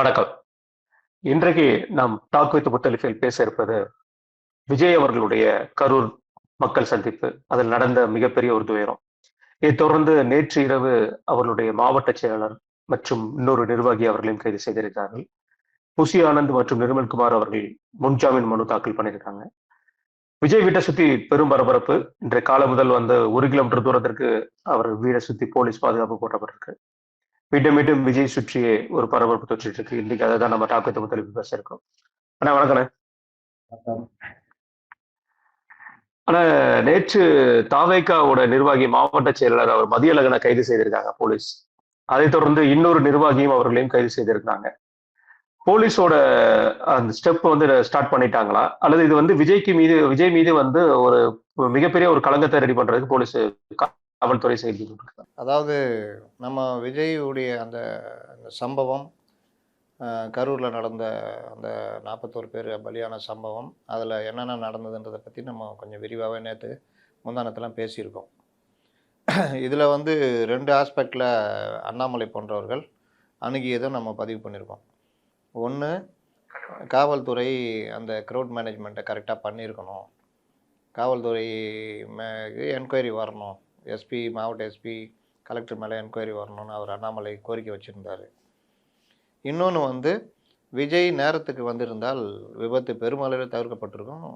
வணக்கம். இன்றைக்கு நாம் டாக் வித் முத்தலிஃபில் பேச இருப்பது விஜய் அவர்களுடைய கரூர் மக்கள் சந்திப்பு. அதில் நடந்த மிகப்பெரிய ஒரு துயரம். இதைத் தொடர்ந்து நேற்று இரவு அவர்களுடைய மாவட்ட செயலாளர் மற்றும் இன்னொரு நிர்வாகி அவர்களையும் கைது செய்திருக்கிறார்கள். புசி ஆனந்த் மற்றும் நிர்மல்குமார் அவர்கள் முன்ஜாமீன் மனு தாக்கல் பண்ணியிருக்காங்க. விஜய் வீட்டை சுத்தி பெரும் பரபரப்பு. இன்றைய காலம் முதல் வந்து 1 கிலோமீட்டர் தூரத்திற்கு அவர் வீடை சுத்தி போலீஸ் பாதுகாப்பு போட்டப்பட்டிருக்கு. மீண்டும் மீண்டும் விஜய் சுற்றியே ஒரு பரபரப்பு தொற்றிட்டு இருக்கு. இன்னைக்கு அதை தான் நம்ம டாக் வித் முத்தலிஃபில் பேச இருக்கோம். அண்ணா வணக்கண்ணே. ஆனா நேற்று தாவேகாவோட நிர்வாகி மாவட்ட செயலாளர் அவர் மதியழகனை கைது செய்திருக்காங்க போலீஸ். அதைத் தொடர்ந்து இன்னொரு நிர்வாகியும் அவர்களையும் கைது செய்திருக்காங்க. போலீஸோட அந்த ஸ்டெப் வந்து ஸ்டார்ட் பண்ணிட்டாங்களா, அல்லது இது வந்து விஜய் மீது வந்து ஒரு மிகப்பெரிய ஒரு களங்கத்தை ரெடி பண்றதுக்கு போலீஸ் காவல்துறை செயல்பட்டு? அதாவது நம்ம விஜயுடைய அந்த சம்பவம், கரூரில் நடந்த அந்த 41 பேர் பலியான சம்பவம், அதில் என்னென்ன நடந்ததுன்றதை பற்றி நம்ம கொஞ்சம் விரிவாகவே நேற்று முந்தானத்தெல்லாம் பேசியிருக்கோம். இதில் வந்து 2 ஆஸ்பெக்டில் அண்ணாமலை போன்றவர்கள் அணுகியதும் நம்ம பதிவு பண்ணியிருக்கோம். ஒன்று, காவல்துறை அந்த க்ரௌட் மேனேஜ்மெண்ட்டை கரெக்டாக பண்ணியிருக்கணும், காவல்துறை என்கொயரி வரணும், எஸ்பி, மாவட்ட எஸ்பி, கலெக்டர் மேலே என்கொயரி வரணும்னு அவர் அண்ணாமலை கோரிக்கை வச்சுருந்தார். இன்னொன்று வந்து விஜய் நேரத்துக்கு வந்திருந்தால் விபத்து பெருமளவில் தவிர்க்கப்பட்டிருக்கும்,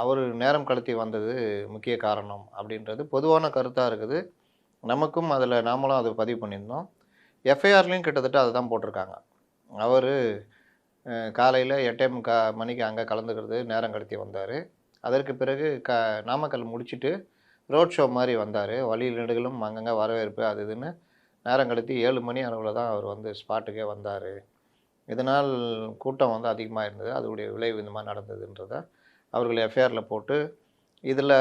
அவர் நேரம் கடத்தி வந்தது முக்கிய காரணம் அப்படின்றது பொதுவான கருத்தாக இருக்குது. நமக்கும் அதில் நாமளும் அதை பதிவு பண்ணியிருந்தோம். எஃப்ஐஆர்லேயும் கிட்டத்தட்ட அதை தான் போட்டிருக்காங்க. அவர் காலையில் 8:45 மணிக்கு அங்கே கலந்துக்கிறது நேரம் கடத்தி வந்தார். அதற்கு பிறகு நாமக்கல் முடிச்சுட்டு ரோட் ஷோ மாதிரி வந்தார். வழி நெடுகளும் அங்கங்கே வரவேற்பு அது இதுன்னு நேரம் கடத்தி 7 மணி அளவில் தான் அவர் வந்து ஸ்பாட்டுக்கே வந்தார். இதனால் கூட்டம் வந்து அதிகமாக இருந்தது. அதோடைய விளைவு இந்த மாதிரி நடந்ததுன்றதை அவர்கள் எஃப்ஐஆரில் போட்டு, இதில்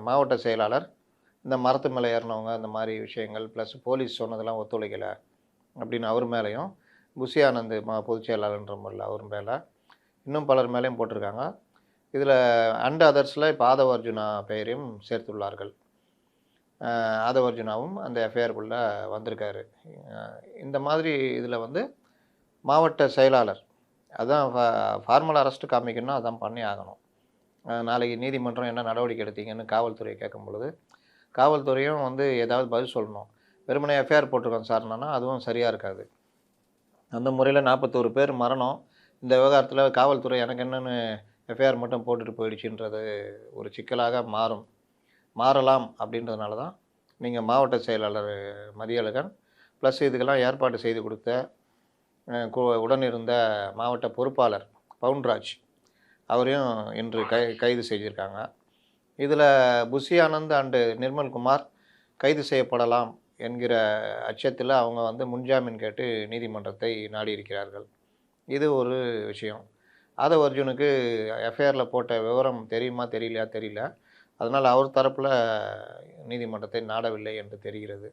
மாவட்ட செயலாளர் இந்த மரத்து மேலே ஏறினவங்க இந்த மாதிரி விஷயங்கள் ப்ளஸ் போலீஸ் சொன்னதெல்லாம் ஒத்துழைக்கலை அப்படின்னு அவர் மேலேயும், புசி ஆனந்த் பொதுச் செயலாளர்ன்ற முறையில் அவர் மேலே, இன்னும் பலர் மேலேயும் போட்டிருக்காங்க. இதில் அண்ட் அதர்ஸில் இப்போ ஆதவ அர்ஜுனா பெயரையும் சேர்த்துள்ளார்கள். ஆதவ அர்ஜுனாவும் அந்த எஃப்ஐஆருக்குள்ளே வந்திருக்காரு. இந்த மாதிரி இதில் வந்து மாவட்ட செயலாளர் அதான் ஃபார்மல் அரெஸ்ட்டு காமிக்கணும்னா அதான் பண்ணி ஆகணும். நாளைக்கு நீதிமன்றம் என்ன நடவடிக்கை எடுத்தீங்கன்னு காவல்துறையை கேட்கும் பொழுது காவல்துறையும் வந்து ஏதாவது பதில் சொல்லணும். வெறுமனே எஃப்ஐஆர் போட்டிருக்கோம் சார்னா அதுவும் சரியாக இருக்காது. அந்த முறையில் 41 பேர் மரணம். இந்த விவகாரத்தில் காவல்துறை எனக்கு என்னென்னு எஃப்ஐஆர் மட்டும் போட்டுட்டு போயிடுச்சுன்றது ஒரு சிக்கலாக மாறலாம். அப்படின்றதுனால தான் நீங்கள் மாவட்ட செயலாளர் மதியழகன் ப்ளஸ் இதுக்கெல்லாம் ஏற்பாடு செய்து கொடுத்த உடன் இருந்த மாவட்ட பொறுப்பாளர் பவுன்ராஜ் அவரையும் இன்று கைது செய்திருக்காங்க. இதில் புசி ஆனந்த் அண்டு நிர்மல்குமார் கைது செய்யப்படலாம் என்கிற அச்சத்தில் அவங்க வந்து முன்ஜாமீன் கேட்டு நீதிமன்றத்தை நாடியிருக்கிறார்கள். இது ஒரு விஷயம். ஆதவ அர்ஜுனுக்கு எஃப்ஐஆரில் போட்ட விவரம் தெரியுமா தெரியல. அதனால் அவர் தரப்பில் நீதிமன்றத்தை நாடவில்லை என்று தெரிகிறது.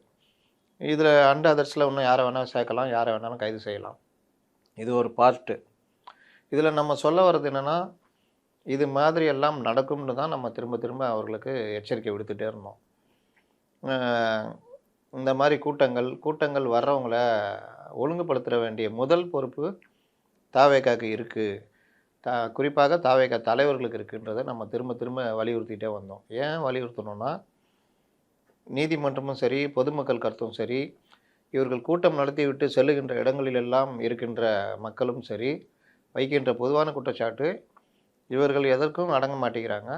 இதில் அண்ட் அதர்ஸில் இன்னும் யாரை வேணாலும் சேர்க்கலாம், யாரை வேணாலும் கைது செய்யலாம். இது ஒரு பார்ட்டு. இதில் நம்ம சொல்ல வர்றது என்னென்னா, இது மாதிரி எல்லாம் நடக்கும்னு தான் நம்ம திரும்ப திரும்ப அவர்களுக்கு எச்சரிக்கை விடுத்துகிட்டே இருந்தோம். இந்த மாதிரி கூட்டங்கள் வர்றவங்கள ஒழுங்குபடுத்த வேண்டிய முதல் பொறுப்பு தாவேகாக்கு இருக்குது, குறிப்பாக தாவேகா தலைவர்களுக்கு இருக்குன்றதை நம்ம திரும்ப திரும்ப வலியுறுத்திகிட்டே வந்தோம். ஏன் வலியுறுத்தணும்னா, நீதிமன்றமும் சரி, பொதுமக்கள் கருத்தும் சரி, இவர்கள் கூட்டம் நடத்திவிட்டு செல்லுகின்ற இடங்களிலெல்லாம் இருக்கின்ற மக்களும் சரி வைக்கின்ற பொதுவான குற்றச்சாட்டு, இவர்கள் எதற்கும் அடங்க மாட்டேங்கிறாங்க.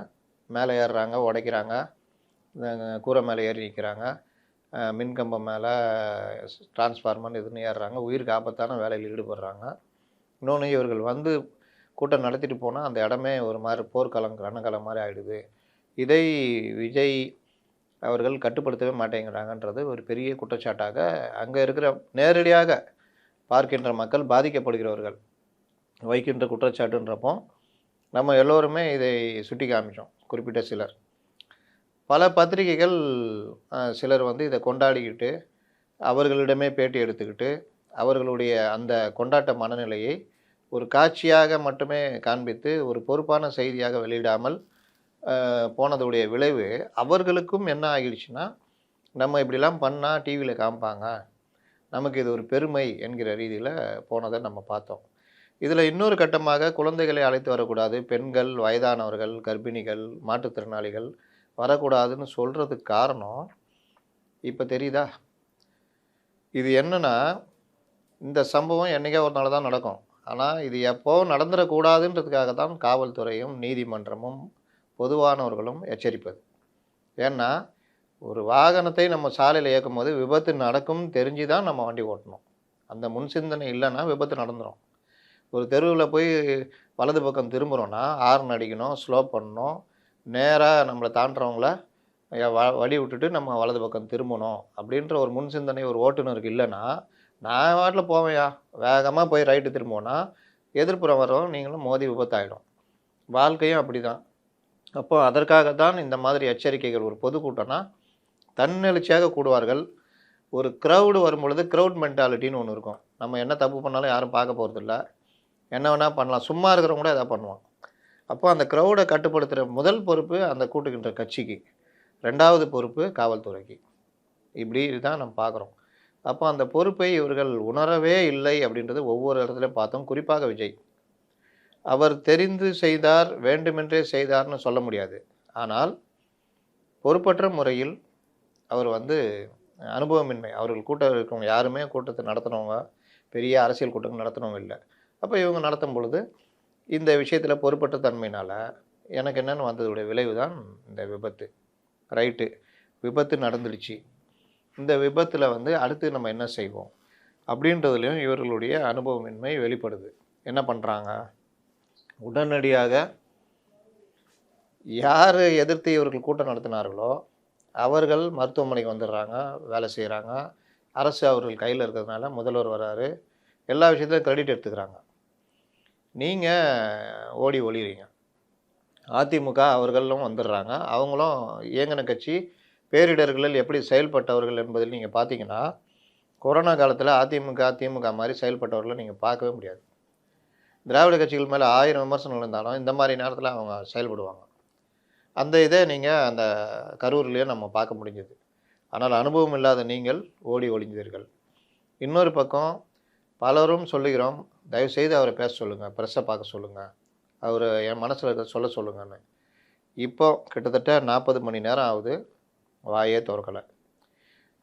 மேலே ஏறுறாங்க, உடைக்கிறாங்க, கூரை மேலே ஏறி நிற்கிறாங்க, மின்கம்பம் மேலே டிரான்ஸ்ஃபார்மர் இதுன்னு ஏறுறாங்க, உயிருக்கு ஆபத்தான வேலையில் ஈடுபடுறாங்க. இன்னொன்று, இவர்கள் வந்து கூட்டம் நடத்திட்டு போனால் அந்த இடமே ஒரு மாதிரி போர்க்களம் ரணக்களம் மாதிரி ஆகிடுது. இதை விஜய் அவர்கள் கட்டுப்படுத்தவே மாட்டேங்கிறாங்கன்றது ஒரு பெரிய குற்றச்சாட்டாக அங்கே இருக்கிற நேரடியாக பார்க்கின்ற மக்கள் பாதிக்கப்படுகிறவர்கள் வைக்கின்ற குற்றச்சாட்டுன்றப்போ நம்ம எல்லோருமே இதை சுட்டி காமிச்சோம். குறிப்பிட்ட சிலர், பல பத்திரிகைகள் சிலர் வந்து இதை கொண்டாடிக்கிட்டு அவர்களிடமே பேட்டி எடுத்துக்கிட்டு அவர்களுடைய அந்த கொண்டாட்ட மனநிலையை ஒரு காட்சியாக மட்டுமே காண்பித்து ஒரு பொறுப்பான செய்தியாக வெளியிடாமல் போனதுடைய விளைவு அவர்களுக்கும் என்ன ஆகிடுச்சுன்னா, நம்ம இப்படிலாம் பண்ணால் டிவியில் காமிப்பாங்க, நமக்கு இது ஒரு பெருமை என்கிற ரீதியில் போனதை நம்ம பார்த்தோம். இதில் இன்னொரு கட்டமாக குழந்தைகளை அழைத்து வரக்கூடாது, பெண்கள், வயதானவர்கள், கர்ப்பிணிகள், மாற்றுத்திறனாளிகள் வரக்கூடாதுன்னு சொல்கிறதுக்கு காரணம் இப்போ தெரியுதா? இது என்னன்னா, இந்த சம்பவம் என்னைக்கோ ஒரு நாள் தான் நடக்கும். ஆனால் இது எப்போ நடந்துடக்கூடாதுன்றதுக்காக தான் காவல்துறையும், நீதிமன்றமும், பொதுவானவர்களும் எச்சரிப்பது. ஏன்னா, ஒரு வாகனத்தை நம்ம சாலையில் இயக்கும்போது விபத்து நடக்கும்னு தெரிஞ்சு தான் நம்ம வண்டி ஓட்டணும். அந்த முன் சிந்தனை இல்லைன்னா விபத்து நடந்துரும். ஒரு தெருவில் போய் வலது பக்கம் திரும்புகிறோன்னா ஹார்ன் அடிக்கணும், ஸ்லோ பண்ணணும், நேராக நம்மளை தாண்டுறவங்கள வழி விட்டுட்டு நம்ம வலது பக்கம் திரும்பணும் அப்படின்ற ஒரு முன் சிந்தனை ஒரு ஓட்டுநருக்கு இல்லைன்னா, நான் பாட்டில் போவேன்யா, வேகமாக போய் ரைட்டு திரும்புவோன்னா எதிர்ப்புறம் வரோம் நீங்களும் மோதி விபத்தாயிடும். வாழ்க்கையும் அப்படி தான். அப்போ அதற்காக தான் இந்த மாதிரி எச்சரிக்கைகள். ஒரு பொதுக்கூட்டம்னா தன்னெழுச்சியாக கூடுவார்கள். ஒரு க்ரௌடு வரும்பொழுது க்ரௌட் மென்டாலிட்டின்னு ஒன்று இருக்கும். நம்ம என்ன தப்பு பண்ணாலும் யாரும் பார்க்க போகிறதில்ல, என்ன வேணால் பண்ணலாம், சும்மா இருக்கிறவங்க கூட எதாவது பண்ணுவான். அப்போ அந்த க்ரௌடை கட்டுப்படுத்துகிற முதல் பொறுப்பு அந்த கூட்டுகின்ற கட்சிக்கு, 2வது பொறுப்பு காவல்துறைக்கு. இப்படி தான் நம்ம பார்க்குறோம். அப்போ அந்த பொறுப்பை இவர்கள் உணரவே இல்லை அப்படின்றது ஒவ்வொரு இடத்துலையும் பார்த்தோம். குறிப்பாக விஜய். அவர் தெரிந்து செய்தார், வேண்டுமென்றே செய்தார்னு சொல்ல முடியாது. ஆனால் பொறுப்பற்ற முறையில் அவர் அனுபவமின்மை. அவர்கள் கூட்டம் இருக்கவங்க யாருமே கூட்டத்தை நடத்துனவங்க, பெரிய அரசியல் கூட்டங்கள் நடத்துனவங்க இல்லை. அப்போ இவங்க நடத்தும் பொழுது இந்த விஷயத்தில் பொறுப்பற்ற தன்மையினால் எனக்கு என்னென்னு வந்ததுடைய விளைவு தான் இந்த விபத்து. ரைட்டு, விபத்து நடந்துடுச்சு. இந்த விபத்தில் அடுத்து நம்ம என்ன செய்வோம் அப்படின்றதுலையும் இவர்களுடைய அனுபவமின்மை வெளிப்படுது. என்ன பண்ணுறாங்க, உடனடியாக யார் எதிர்த்து இவர்கள் கூட்டம் நடத்தினார்களோ அவர்கள் மருத்துவமனைக்கு வந்துடுறாங்க, வேலை செய்கிறாங்க. அரசு அவர்கள் கையில் இருக்கிறதுனால முதல்வர் வராரு, எல்லா விஷயத்துலையும் கிரெடிட் எடுத்துக்கிறாங்க. நீங்கள் ஓடி ஒளிறீங்க. அதிமுக அவர்களும் வந்துடுறாங்க. அவங்களும் இயங்கின கட்சி, பேரிடர்களில் எப்படி செயல்பட்டவர்கள் என்பதில் நீங்கள் பார்த்தீங்கன்னா, கொரோனா காலத்தில் அதிமுக, திமுக மாதிரி செயல்பட்டவர்களை நீங்கள் பார்க்கவே முடியாது. திராவிட கட்சிகள் மேலே 1000 விமர்சனங்கள் இருந்தாலும் இந்த மாதிரி நேரத்தில் அவங்க செயல்படுவாங்க. அந்த இதை நீங்கள் அந்த கரூர்லேயே நம்ம பார்க்க முடிஞ்சது. ஆனால் அனுபவம் இல்லாத நீங்கள் ஓடி ஒளிந்தீர்கள். இன்னொரு பக்கம் பலரும் சொல்லுகிறோம், தயவுசெய்து அவரை பேச சொல்லுங்கள், ப்ரெஸ்ஸை பார்க்க சொல்லுங்கள், அவர் என் மனசில் இருக்கிறத சொல்ல சொல்லுங்கன்னு. இப்போ கிட்டத்தட்ட 40 மணி நேரம் ஆகுது, வாயே திறக்கலை.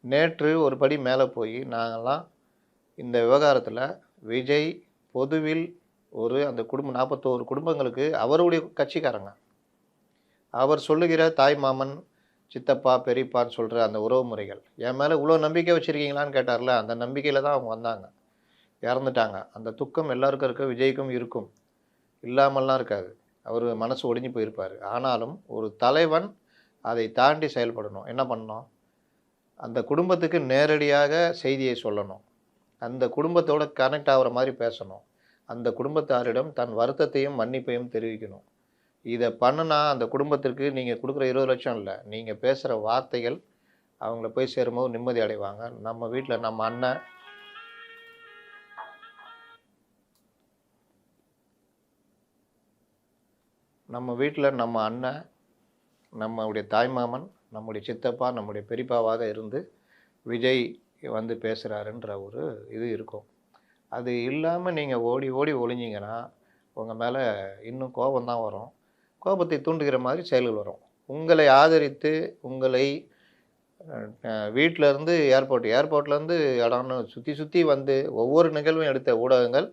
நேற்று ஒரு படி மேலே போய் நாங்கள்லாம் இந்த விவகாரத்தில் விஜய் பொதுவில் அந்த குடும்பம் 41 குடும்பங்களுக்கு அவருடைய கட்சிக்காரங்க, அவர் சொல்லுகிற தாய் மாமன், சித்தப்பா, பெரியப்பான்னு சொல்கிற அந்த உறவு முறைகள் என் மேலே இவ்வளோ நம்பிக்கை வச்சுருக்கீங்களான்னு கேட்டார்ல, அந்த நம்பிக்கையில் தான் அவங்க வந்தாங்க. இறந்துட்டாங்க. அந்த துக்கம் எல்லாருக்கும் இருக்க, விஜய்க்கும் இருக்கும், இல்லாமல்லாம் இருக்காது. அவர் மனசு ஒடிஞ்சு போயிருப்பார். ஆனாலும் ஒரு தலைவன் அதை தாண்டி செயல்படணும். என்ன பண்ணணும், அந்த குடும்பத்துக்கு நேரடியாக செய்தியை சொல்லணும், அந்த குடும்பத்தோட கனெக்ட் ஆகிற மாதிரி பேசணும், அந்த குடும்பத்தாரிடம் தன் வருத்தத்தையும் மன்னிப்பையும் தெரிவிக்கணும். இதை பண்ணுனா அந்த குடும்பத்திற்கு நீங்கள் கொடுக்குற 20 லட்சம் இல்லை, நீங்கள் பேசுகிற வார்த்தைகள் அவங்கள போய் சேரும்போது நிம்மதி அடைவாங்க. நம்ம வீட்டில் நம்ம அண்ணன் நம்முடைய தாய்மாமன், நம்முடைய சித்தப்பா, நம்முடைய பெரியப்பாவாக இருந்து விஜய் பேசுகிறாருன்ற ஒரு இது இருக்கும். அது இல்லாமல் நீங்கள் ஓடி ஓடி ஒளிஞ்சிங்கன்னா உங்கள் மேலே இன்னும் கோபம்தான் வரும். கோபத்தை தூண்டுகிற மாதிரி செயல்கள் வரும். உங்களை ஆதரித்து உங்களை வீட்டிலேருந்து ஏர்போர்ட்லேருந்து இடம்னு சுற்றி சுற்றி ஒவ்வொரு நிகழ்வும் எடுத்த ஊடகங்கள்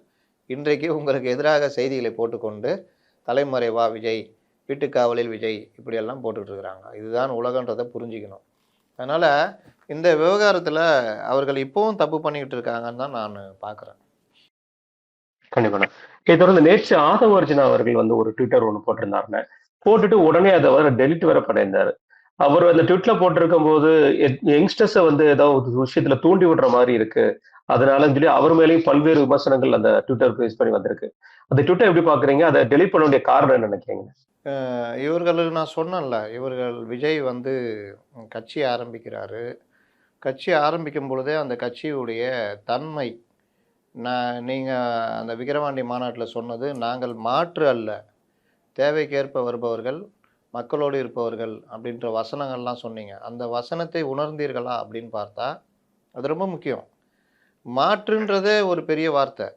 இன்றைக்கு உங்களுக்கு எதிராக செய்திகளை போட்டுக்கொண்டு தலைமறைவா விஜய், வீட்டுக்காவலில் விஜய், இப்படியெல்லாம் போட்டுக்கிட்டு இருக்கிறாங்க. இதுதான் உலகன்றதை புரிஞ்சிக்கணும். அதனால் இந்த விவகாரத்தில் அவர்கள் இப்போவும் தப்பு பண்ணிக்கிட்டு இருக்காங்கன்னு தான் நான் பார்க்குறேன். கண்டிப்பா. இதை தொடர்ந்து நேற்று ஆதவ அர்ஜுனா அவர்கள் ஒரு ட்விட்டர் ஒன்று போட்டிருந்தாருன்னு போட்டுட்டு உடனே அதை டெலிட் வேற பண்ணியிருந்தாரு. அவர் அந்த ட்விட்ல போட்டிருக்கும் போது யங்ஸ்டர்ஸை ஏதோ ஒரு விஷயத்துல தூண்டி விடுற மாதிரி இருக்கு, அதனால சொல்லி அவர் மேலேயும் பல்வேறு விமர்சனங்கள் அந்த ட்விட்டர் பேஸ் பண்ணி வந்திருக்கு. அந்த ட்விட்டர் எப்படி பாக்குறீங்க, அதை டெலிட் பண்ண வேண்டிய காரணம் என்ன நினைக்கிறீங்க? இவர்களுக்கு நான் சொன்னேன்ல, இவர்கள் விஜய் கட்சி ஆரம்பிக்கிறாரு. கட்சி ஆரம்பிக்கும் பொழுதே அந்த கட்சியுடைய தன்மை, நீங்கள் அந்த விக்கிரவாண்டி மாநாட்டில் சொன்னது, நாங்கள் மாற்று அல்ல, தேவைக்கேற்ப வருபவர்கள், மக்களோடு இருப்பவர்கள் அப்படின்ற வசனங்கள்லாம் சொன்னீங்க. அந்த வசனத்தை உணர்ந்தீர்களா அப்படின்னு பார்த்தா அது ரொம்ப முக்கியம். மாற்றுன்றதே ஒரு பெரிய வார்த்தை.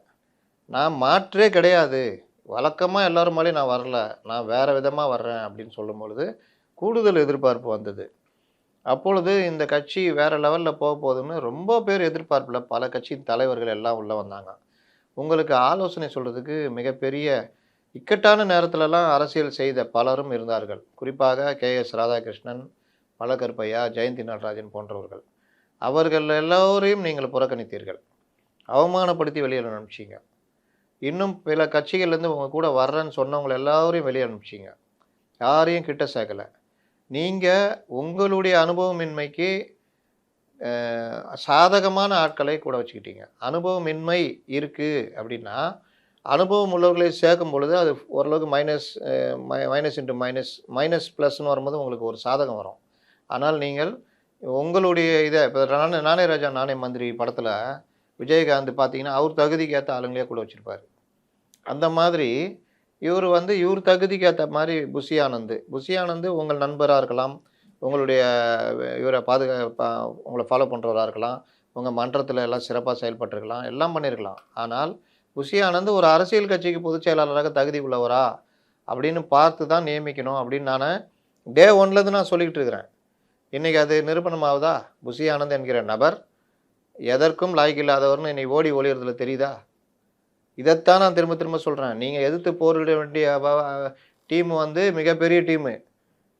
நான் மாற்றே கிடையாது. வழக்கமா எல்லாரும் மாரியும் நான் வரல. நான் வேற விதமா வர்றேன் அப்படின்னு சொல்லும்பொழுது, கூடுதல் எதிர்பார்ப்பு வந்தது. அப்பொழுது இந்த கட்சி வேற லெவல்ல போகுதுன்னு ரொம்ப பேர் எதிர்பார்ப்புல பல கட்சியின் தலைவர்கள் எல்லாம் உள்ள வந்தாங்க. உங்களுக்கு ஆலோசனை சொல்றதுக்கு மிகப்பெரிய இக்கட்டான நேரத்துலலாம் அரசியல் செய்த பலரும் இருந்தார்கள். குறிப்பாக கே.எஸ். ராதாகிருஷ்ணன், மலகருப்பையா, ஜெயந்தி நடராஜன் போன்றவர்கள். அவர்கள் எல்லோரையும் நீங்கள் புறக்கணித்தீர்கள். அவமானப்படுத்தி வெளியில அனுப்பிச்சீங்க. இன்னும் பிற கட்சிகள்லேருந்து உங்க கூட வர்றேன்னு சொன்னவங்கள எல்லாரையும் வெளிய அனுப்பிச்சீங்க. யாரையும் கிட்ட சேர்க்கல. நீங்க உங்களுடைய அனுபவமின்மைக்கு அ சாதகமான ஆட்களை கூட வச்சுக்கிட்டீங்க. அனுபவமின்மை இருக்கு அப்படின்னா, அனுபவம் உள்ளவர்களை சேர்க்கும் பொழுது அது ஓரளவுக்கு minus minus into minus, minus ப்ளஸ்ன்னு வரும்போது உங்களுக்கு ஒரு சாதகம் வரும். ஆனால் நீங்கள் உங்களுடைய இப்ப நானே ராஜா நானே மந்திரி படத்துல விஜயகாந்த் பார்த்தீங்கன்னா, அவர் தகுதிக்கு ஏத்த ஆளுங்களே கூட வச்சிருப்பாரு. அந்த மாதிரி இவர் தகுதிக்கு ஏத்த மாரி புஷி ஆனந்த். புஷி ஆனந்த் உங்கள் நண்பரா இருக்கலாம். உங்களுடைய இவர உங்கள ஃபாலோ பண்றவரா இருக்கலாம். உங்க மன்றத்துல எல்லாம் சிறப்பா செயல்பட்டுருக்கலாம். எல்லாம் பண்ணியிருக்கலாம். ஆனால் புஷி ஆனந்த் ஒரு அரசியல் கட்சிக்கு பொதுச் செயலாளராக தகுதி உள்ளவரா? அப்படின்னு பார்த்து தான் நியமிக்கணும் அப்படின்னு நானு டே 1லேருந்து நான் சொல்லிக்கிட்டு இருக்கிறேன். இன்னைக்கு அது நிரூபணம் ஆவுதா? புஷி ஆனந்த் என்கிற நபர் எதற்கும் லாயக்கில்லாதவர்னு இன்னைக்கு ஓடி ஒளியறதுல தெரியுதா? இதைத்தான் நான் திரும்ப திரும்ப சொல்றேன். நீங்க எதிர்த்து போரிட வேண்டிய டீம் மிகப்பெரிய டீமு.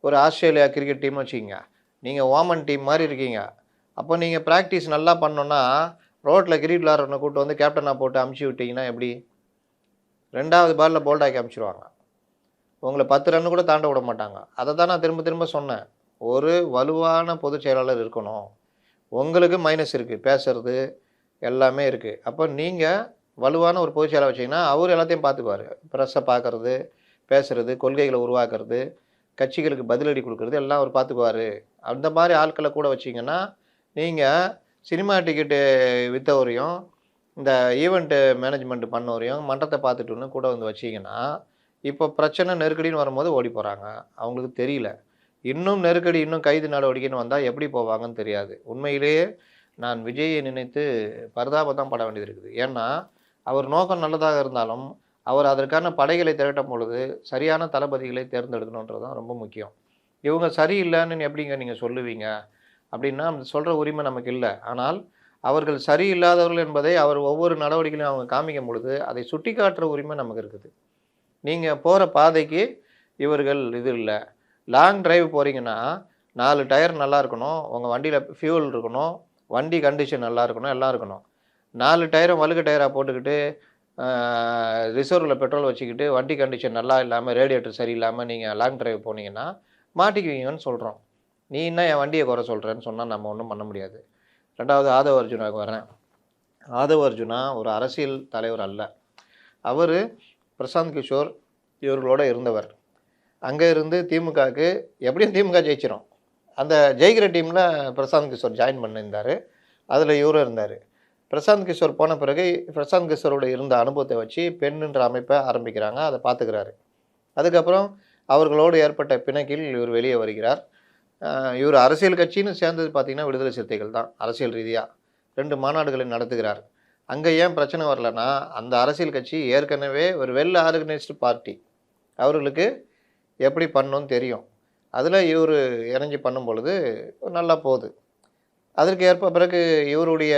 ஒரு ஆஸ்திரேலியா கிரிக்கெட் டீம்னு வச்சுக்கங்க. நீங்க ஓமன் டீம் மாரி இருக்கீங்க. அப்போ நீங்க பிராக்டிஸ் நல்லா பண்ணணும்னா, ரோட்ல கிரிக்கெட் விளையாடுறவன கூட்டு கேப்டனா போட்டு அமுச்சு விட்டீங்கன்னா எப்படி? 2வது பால்ல போல்ட் ஆக்கி அமுச்சுருவாங்க. உங்கள 10 ரன் கூட தாண்ட விட மாட்டாங்க. அதை தான் நான் திரும்ப திரும்ப சொன்னேன். ஒரு வலுவான பொதுச் செயலாளர் இருக்கணும். உங்களுக்கு மைனஸ் இருக்கு. பேசுறது எல்லாமே இருக்கு. அப்போ நீங்க வலுவான ஒரு பொதுச் செயலாளர் வச்சீங்கன்னா, அவரு எல்லாத்தையும் பார்த்துக்குவாரு. பிரஸ்ஸ பார்க்கறது, பேசுறது, கொள்கைகள உருவாக்குறது, கட்சிகளுக்கு பதிலடி குடுக்குறது எல்லாம் அவரு பார்த்துக்குவாரு. அந்த மாரி ஆட்கள கூட வச்சீங்கன்னா, நீங்க சினிமா டிக்கெட்டு வித்தவரையும், இந்த ஈவென்ட் மேனேஜ்மென்ட் பண்ணவரையும், மன்றத்த பார்த்துட்டுன்னு கூட வச்சீங்கன்னா, இப்போ பிரச்சனை நெருக்கடின்னு வரும்போது ஓடி போறாங்க. அவங்களுக்கு தெரியல. இன்னும் நெருக்கடி, இன்னும் கைது நடவடிக்கைன்னு வந்தா எப்படி போவாங்கன்னு தெரியாது. உண்மையிலேயே நான் விஜயை நினைத்து பரிதாபம் தான் பட வேண்டியது இருக்குது. ஏன்னா, அவர் நோக்கம் நல்லதாக இருந்தாலும், அவர் அதற்கான படைகளை திரட்டும் பொழுது, சரியான தளபதிகளை தேர்ந்தெடுக்கணுன்றது தான் ரொம்ப முக்கியம். இவங்க சரியில்லன்னு எப்படிங்க நீங்க சொல்லுவீங்க? அப்படின்னா, சொல்ற உரிமை நமக்கு இல்ல. ஆனால், அவர்கள் சரியில்லாதவர்கள் என்பதை அவர் ஒவ்வொரு நடவடிக்கையிலும் அவங்க காமிக்கும் பொழுது, அதை சுட்டிக்காட்டுற உரிமை நமக்கு இருக்குது. நீங்க போற பாதைக்கு இவர்கள் இது இல்ல. லாங் டிரைவ் போறீங்கன்னா, 4 டயர் நல்லா இருக்கணும். உங்க வண்டியில ஃபியூல் இருக்கணும். வண்டி கண்டிஷன் நல்லா இருக்கணும். எல்லாம் இருக்கணும். 4 டயரும் வழுக்க டயரா போட்டுக்கிட்டு, ஆ ரிசர்வ்ல பெட்ரோல் வச்சுக்கிட்டு, வண்டி கண்டிஷன் நல்லா இல்லாம, ரேடியேட்டர் சரியில்லாம நீங்க லாங் டிரைவ் போனீங்கன்னா, மாட்டிக்குவீங்கன்னு சொல்றோம். நீ என்ன என் வண்டிய குறை சொல்றன்னு சொன்னா நம்ம ஒண்ணும் பண்ண முடியாது. 2வது ஆதவ அர்ஜுனாவுக்கு வரேன். ஆதவ அர்ஜுனா ஒரு அரசியல் தலைவர் அல்ல. அவரு பிரசாந்த் கிஷோர் இவர்களோட இருந்தவர். அங்க இருந்து திமுகவுக்கு எப்படியும் திமுக ஜெயிச்சிரும். அந்த ஜெயிக்கிற டீம்ல பிரசாந்த் கிஷோர் ஜாயின் பண்ணியிருந்தாரு. அதுல இவரும் இருந்தாரு. பிரசாந்த் கிஷோர் போன பிறகு பிரசாந்த் கிஷோரோட இருந்த அனுபவத்தை வச்சு பெண்ணுன்ற அமைப்பை ஆரம்பிக்கிறாங்க. அதை பார்த்துக்கிறாரு. அதுக்கப்புறம் அவர்களோடு ஏற்பட்ட பிணக்கில் இவர் வெளியே வருகிறார். இவர் அரசியல் கட்சின்னு சேர்ந்தது பார்த்தீங்கன்னா விடுதலை சிறுத்தைகள் தான் அரசியல் ரீதியா. 2 மாநாடுகளை நடத்துகிறார். அங்க ஏன் பிரச்சனை வரலன்னா, அந்த அரசியல் கட்சி ஏற்கனவே ஒரு வெல் ஆர்கனைஸ்டு பார்ட்டி. அவர்களுக்கு எப்படி பண்ணணும்னு தெரியும். அதுல இவரு இறங்கி பண்ணும் பொழுது நல்லா போகுது. அதற்கு ஏற்ப பிறகு இவருடைய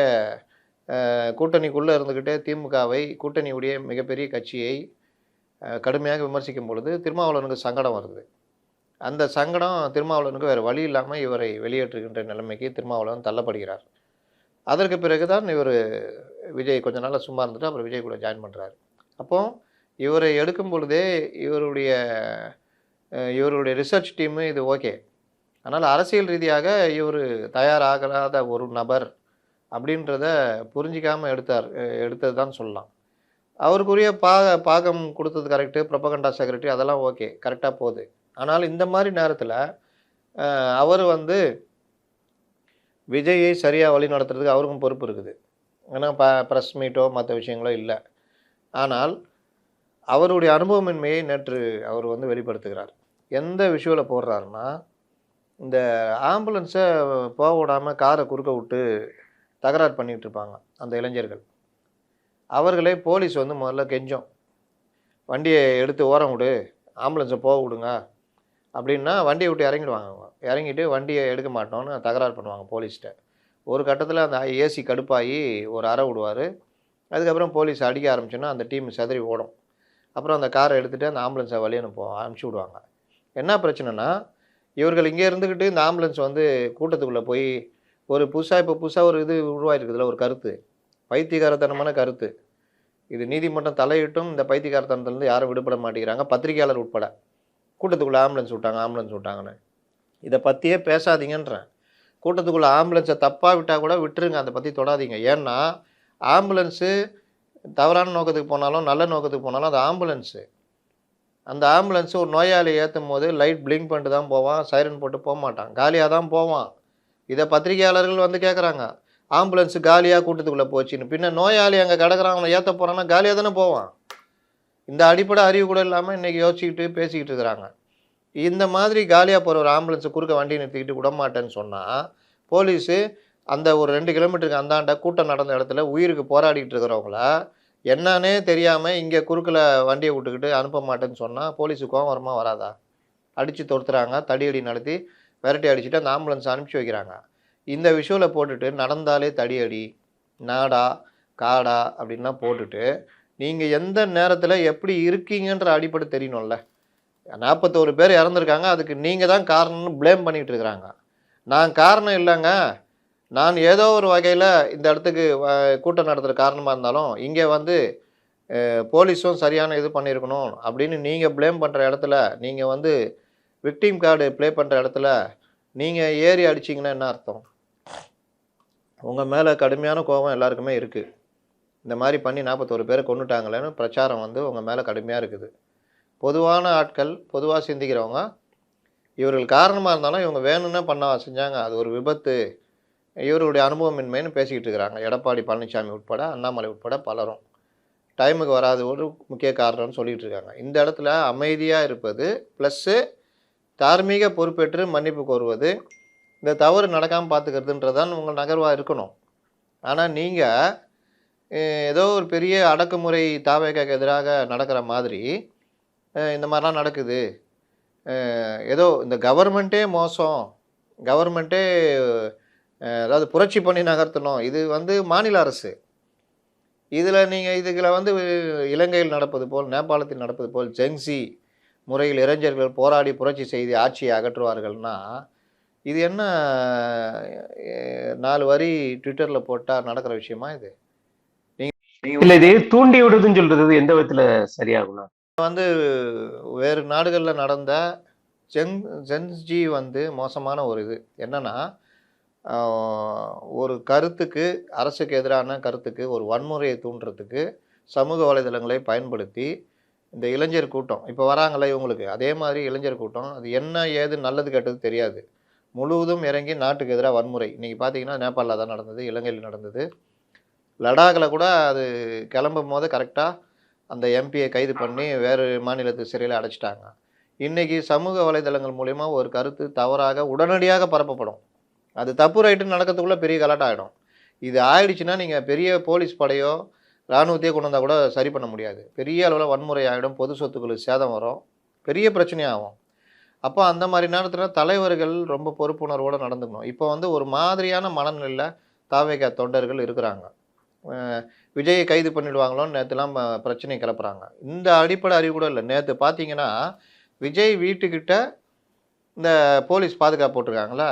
கூட்டணிக்குள்ள இருந்துகிட்டே திமுகவை கூட்டணியுடைய மிகப்பெரிய கட்சியை கடுமையாக விமர்சிக்கும் பொழுது திருமாவளவனுக்கு சங்கடம் வருது. அந்த சங்கடம் திருமாவளவனுக்கு வேறு வழி இல்லாமல் இவரை வெளியேற்றுகின்ற நிலைமைக்கு திருமாவளவன் தள்ளப்படுகிறார். அதற்கு பிறகு தான் இவர் விஜய் கொஞ்ச நாள் சும்மா இருந்துட்டு அப்புறம் விஜய் கூட ஜாயின் பண்ணுறாரு. அப்போ இவரை எடுக்கும் பொழுதே இவருடைய ரிசர்ச் டீமு இது ஓகே. ஆனால் அரசியல் ரீதியாக இவர் தயாராகாத ஒரு நபர் அப்படின்றத புரிஞ்சிக்காமல் எடுத்தது தான் சொல்லலாம். அவருக்குரிய பாகம் கொடுத்தது கரெக்டு, ப்ரொபகண்டா செக்ரட்டரி அதெல்லாம் ஓகே, கரெக்டாக போகுது. ஆனால் இந்த மாதிரி நேரத்தில் அவர் விஜயை சரியாக வழி நடத்துறதுக்கு அவருக்கும் பொறுப்பு இருக்குது. ஏன்னா ப்ரெஸ் மீட்டோ மற்ற விஷயங்களோ இல்லை. ஆனால் அவருடைய அனுபவமின்மையை நேற்று அவர் வெளிப்படுத்துகிறார். எந்த விஷுவலை போடுறாருன்னா, இந்த ஆம்புலன்ஸை போக விடாமல் காரை குறுக்க விட்டு தகராறு பண்ணிகிட்டு இருப்பாங்க அந்த இளைஞர்கள். அவர்களே போலீஸ் வந்து முதல்ல கெஞ்சும், வண்டியை எடுத்து ஓரம் விடு, ஆம்புலன்ஸை போக விடுங்க அப்படின்னா வண்டியை விட்டு இறங்கிடுவாங்க. அவங்க இறங்கிட்டு வண்டியை எடுக்க மாட்டோம்னு தகராறு பண்ணுவாங்க போலீஸ்கிட்ட. ஒரு கட்டத்தில் அந்த ஏசி கடுப்பாகி ஒரு அறை விடுவார். அதுக்கப்புறம் போலீஸ் அடிக்க ஆரம்பிச்சோன்னா அந்த டீம் சிதறி ஓடும். அப்புறம் அந்த காரை எடுத்துகிட்டு அந்த ஆம்புலன்ஸை வழி அனுப்பிச்சி விடுவாங்க. என்ன பிரச்சனைனா, இவர்கள் இங்கே இருந்துக்கிட்டு இந்த ஆம்புலன்ஸ் வந்து கூட்டத்துக்குள்ளே போய் ஒரு புதுசாக ஒரு இது உருவாயிருக்குதுல, ஒரு கருத்து, பைத்தியகாரத்தனமான கருத்து. இது நீதிமன்றம் தலையிட்டும் இந்த பைத்தியகாரத்தனத்துலேருந்து யாரும் விடுபட மாட்டேங்கிறாங்க, பத்திரிகையாளர் உட்பட. கூட்டத்துக்குள்ளே ஆம்புலன்ஸ் விட்டாங்கன்னு இதை பற்றியே பேசாதீங்கன்றேன். கூட்டத்துக்குள்ளே ஆம்புலன்ஸை தப்பாக விட்டால் கூட விட்டுருங்க, அதை பற்றி தொடாதீங்க. ஏன்னா ஆம்புலன்ஸு தவறான நோக்கத்துக்கு போனாலும் நல்ல நோக்கத்துக்கு போனாலும் அது ஆம்புலன்ஸு. அந்த ஆம்புலன்ஸு ஒரு நோயாளியை ஏற்றும் போது லைட் பிளிங்க் பண்ணிட்டு தான் போவான், சைரன் போட்டு போக மாட்டான், காலியாக தான் போவான். இதை பத்திரிகையாளர்கள் வந்து கேட்குறாங்க, ஆம்புலன்ஸு காலியாக கூட்டத்துக்குள்ளே போச்சுன்னு. பின்ன நோயாளி அங்கே கிடக்குறான், அவனை ஏற்ற போகிறான்னா காலியாக தானே போவான். இந்த அடிப்படை அறிவு கூட இல்லாமல் இன்றைக்கி யோசிச்சுக்கிட்டு பேசிக்கிட்டு இருக்கிறாங்க. இந்த மாதிரி காலியாக போகிற ஒரு ஆம்புலன்ஸை குறுக்க வண்டி நிறுத்திக்கிட்டு விடமாட்டேன்னு சொன்னால், போலீஸு அந்த ஒரு 2 கிலோமீட்டருக்கு அந்தாண்ட கூட்டம் நடந்த இடத்துல உயிருக்கு போராடிக்கிட்டு இருக்கிறவங்கள என்னன்னே தெரியாமல் இங்கே குறுக்கில் வண்டியை விட்டுக்கிட்டு அனுப்ப மாட்டேன்னு சொன்னால் போலீஸுக்கு கோவம் வருமா வராதா? அடித்து தொடுத்துறாங்க, தடியடி நடத்தி விரட்டி அடிச்சுட்டு அந்த ஆம்புலன்ஸ் அனுப்பிச்சி வைக்கிறாங்க. இந்த விஷுவலை போட்டுட்டு நடந்தாலே தடியடி, நாடா காடா அப்படின்லாம் போட்டுட்டு நீங்கள் எந்த நேரத்தில் எப்படி இருக்கீங்கன்ற அடிப்படை தெரியணும்ல. 41 பேர் இறந்துருக்காங்க, அதுக்கு நீங்கள் தான் காரணம்னு ப்ளேம் பண்ணிகிட்டு இருக்கிறாங்க. நான் காரணம் இல்லைங்க, நான் ஏதோ ஒரு வகையில் இந்த இடத்துக்கு கூட்டம் நடத்துகிற காரணமாக இருந்தாலும் இங்கே வந்து போலீஸும் சரியான இது பண்ணியிருக்கணும் அப்படின்னு நீங்கள் ப்ளேம் பண்ணுற இடத்துல, நீங்கள் வந்து விக்டிம் கார்டு ப்ளே பண்ணுற இடத்துல நீங்கள் ஏறி அடிச்சிங்கன்னா என்ன அர்த்தம்? உங்கள் மேலே கடுமையான கோபம் எல்லாருக்குமே இருக்குது. இந்த மாதிரி பண்ணி 41 பேரை கொண்டுட்டாங்களேன்னு பிரச்சாரம் வந்து உங்கள் மேலே கடுமையாக இருக்குது. பொதுவான ஆட்கள், பொதுவாக சிந்திக்கிறவங்க, இவர்கள் காரணமாக இருந்தாலும் இவங்க வேணும்னே பண்ண செஞ்சாங்க, அது ஒரு விபத்து, இவருடைய அனுபவமின்மைன்னு பேசிக்கிட்டு இருக்கிறாங்க. எடப்பாடி பழனிசாமி உட்பட, அண்ணாமலை உட்பட பலரும் டைமுக்கு வராது ஒரு முக்கிய காரணம்னு சொல்லிகிட்டு இருக்காங்க. இந்த இடத்துல அமைதியாக இருப்பது ப்ளஸ்ஸு தார்மீக பொறுப்பேற்று மன்னிப்பு கோருவது, இந்த தவறு நடக்காமல் பார்த்துக்கிறதுன்றதான் உங்கள் நகர்வாக இருக்கணும். ஆனால் நீங்கள் ஏதோ ஒரு பெரிய அடக்குமுறை தாவேக்காக்கு எதிராக நடக்கிற மாதிரி இந்த மாதிரிலாம் நடக்குது, ஏதோ இந்த கவர்மெண்ட்டே மோசம், கவர்மெண்ட்டே அதாவது புரட்சி பண்ணி நகர்த்தணும், இது வந்து மாநில அரசு. இதில் நீங்கள் இதுகளை வந்து இலங்கையில் நடப்பது போல், நேபாளத்தில் நடப்பது போல் ஜெங்சி முறையில் இளைஞர்கள் போராடி புரட்சி செய்து ஆட்சியை அகற்றுவார்கள்னா, இது என்ன 4 வரி ட்விட்டரில் போட்டால் நடக்கிற விஷயமா இது? இல்லை, இது தூண்டி விடுதுன்னு சொல்கிறது எந்த விதத்தில் சரியாகும்னா, வந்து வேறு நாடுகளில் நடந்த ஜென்ஜி வந்து மோசமான ஒரு இது என்னென்னா, ஒரு கருத்துக்கு, அரசுக்கு எதிரான கருத்துக்கு ஒரு வன்முறையை தூண்டுறதுக்கு சமூக வலைதளங்களை பயன்படுத்தி இந்த இளைஞர் கூட்டம் இப்போ வராங்களே இவங்களுக்கு, அதே மாதிரி இளைஞர் கூட்டம் அது என்ன ஏது நல்லது கெட்டது தெரியாது, முழுவதும் இறங்கி நாட்டுக்கு எதிராக வன்முறை. இன்றைக்கி பார்த்தீங்கன்னா நேபாளில் தான் நடந்தது, இலங்கையில் நடந்தது, லடாக்கில் கூட அது கிளம்பும் போது கரெக்டாக அந்த எம்பியை கைது பண்ணி வேறு மாநிலத்து சிறையில் அடைச்சிட்டாங்க. இன்றைக்கி சமூக வலைதளங்கள் மூலிமா ஒரு கருத்து தவறாக உடனடியாக பரப்பப்படும், அது தப்பு ரைட்டுன்னு நடக்கிறதுக்குள்ளே பெரிய கலாட்டம் ஆகிடும். இது ஆயிடுச்சுன்னா நீங்கள் பெரிய போலீஸ் படையோ இராணுவத்தையே கொண்டு வந்தால் கூட சரி பண்ண முடியாது. பெரிய அளவில் வன்முறை ஆகிடும், பொது சொத்துக்களுக்கு சேதம் வரும், பெரிய பிரச்சனையாகும். அப்போ அந்த மாதிரி நேரத்தில் தலைவர்கள் ரொம்ப பொறுப்புணர்வோடு நடந்துக்கணும். இப்போ வந்து ஒரு மாதிரியான மனநிலையில் தாவேகா தொண்டர்கள் இருக்கிறாங்க. விஜயை கைது பண்ணிடுவாங்களோன்னு நேற்றுலாம் பிரச்சனை கிளப்புறாங்க. இந்த அடிப்படை அறிவு கூட இல்லை. நேற்று பார்த்தீங்கன்னா விஜய் வீட்டுக்கிட்ட இந்த போலீஸ் பாதுகாப்பு போட்டிருக்காங்களா,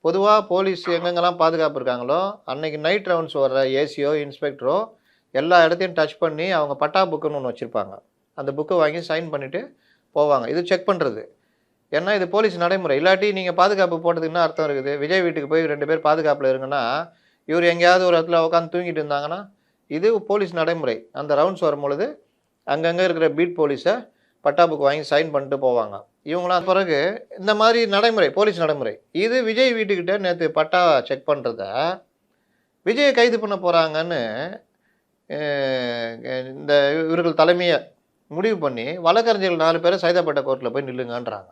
பொதுவாக போலீஸ் எங்கெங்கெல்லாம் பாதுகாப்பு இருக்காங்களோ அன்றைக்கி நைட் ரவுண்ட்ஸ் வர்ற ஏசியோ இன்ஸ்பெக்டரோ எல்லா இடத்தையும் டச் பண்ணி அவங்க பட்டா புக்குன்னு ஒன்று வச்சுருப்பாங்க, அந்த புக்கை வாங்கி சைன் பண்ணிவிட்டு போவாங்க. இது செக் பண்ணுறது. ஏன்னா இது போலீஸ் நடைமுறை. இல்லாட்டி நீங்கள் பாதுகாப்பு போட்டதுக்குன்னு அர்த்தம் இருக்குது. விஜய் வீட்டுக்கு போய் 2 பேர் பாதுகாப்பில் இருங்கன்னா, இவர் எங்கேயாவது ஒரு இடத்துல உட்காந்து தூங்கிட்டு இருந்தாங்கன்னா இது போலீஸ் நடைமுறை. அந்த ரவுண்ட்ஸ் வரும்பொழுது அங்கங்கே இருக்கிற பீட் போலீஸை பட்டா புக் வாங்கி சைன் பண்ணிட்டு போவாங்க. இவங்களாம் பிறகு இந்த மாதிரி நடைமுறை, போலீஸ் நடைமுறை. இது விஜய் வீட்டுக்கிட்ட நேற்று பட்டா செக் பண்ணுறத விஜயை கைது பண்ண போகிறாங்கன்னு இந்த இவர்கள் தலைமையை முடிவு பண்ணி வழக்கறிஞர்கள் 4 பேரை சைதாப்பேட்டை கோர்ட்டில் போய் நில்லுங்கன்றாங்க.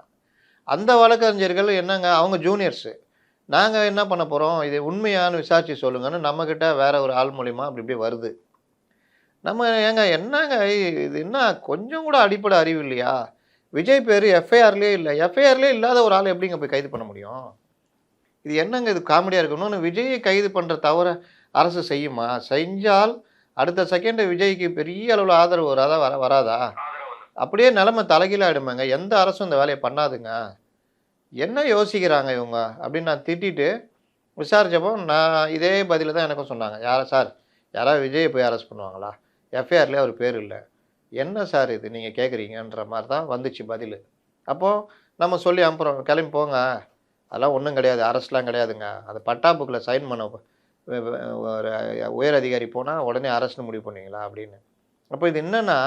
அந்த வழக்கறிஞர்கள் என்னங்க, அவங்க ஜூனியர்ஸு, நாங்கள் என்ன பண்ண போகிறோம், இது உண்மையான்னு விசாரிச்சு சொல்லுங்கன்னு நம்மக்கிட்ட வேற ஒரு ஆள் மூலியமா அப்படி இப்படி வருது. நம்ம ஏங்க என்னங்க இது என்ன கொஞ்சம் கூட அடிப்படை அறிவு இல்லையா? விஜய் பேரு எஃப்ஐஆர்லயே இல்ல. எஃப்ஐஆர்லயே இல்லாத ஒரு ஆள எப்படிங்க போய் கைது பண்ண முடியும்? இது என்னங்க இது காமெடியா இருக்கு. இன்னொன்னு விஜயை கைது பண்ற தவற அரசு செய்யுமா? செஞ்சால் அடுத்த செகண்ட் விஜய்க்கு பெரிய அளவுல ஆதரவு வராதா? வராதா? அப்படியே நிலைமை தலைகீழாயிடுமேங்க. எந்த அரசும் இந்த வேலைய பண்ணாதுங்க. என்ன யோசிக்கிறாங்க இவங்க? அப்படின்னு நான் திட்டிட்டு விசாரிச்சப்போ, நான் இதே பதில தான் எனக்கும் சொன்னாங்க. சார் யாராவது விஜய போய் அரெஸ்ட் பண்ணுவாங்களா? எஃப்ஐஆர்லயே அவர் பேர் இல்ல. என்ன சார் இது நீங்க கேட்குறீங்கன்ற மாரி தான் வந்துச்சு பதிலு. அப்போ நம்ம சொல்லி அனுப்புறோம். கிளம்பி போங்க. அதெல்லாம் ஒண்ணும் கிடையாது. அரெஸ்ட்லாம் கிடையாதுங்க. அது பட்டா புக்ல சைன் பண்ண வ வ ஒரு உயர் அதிகாரி போனா உடனே அரெஸ்ட்ன்னு முடிவு பண்ணுவீங்களா? அப்படின்னு. அப்போ இது என்னன்னா,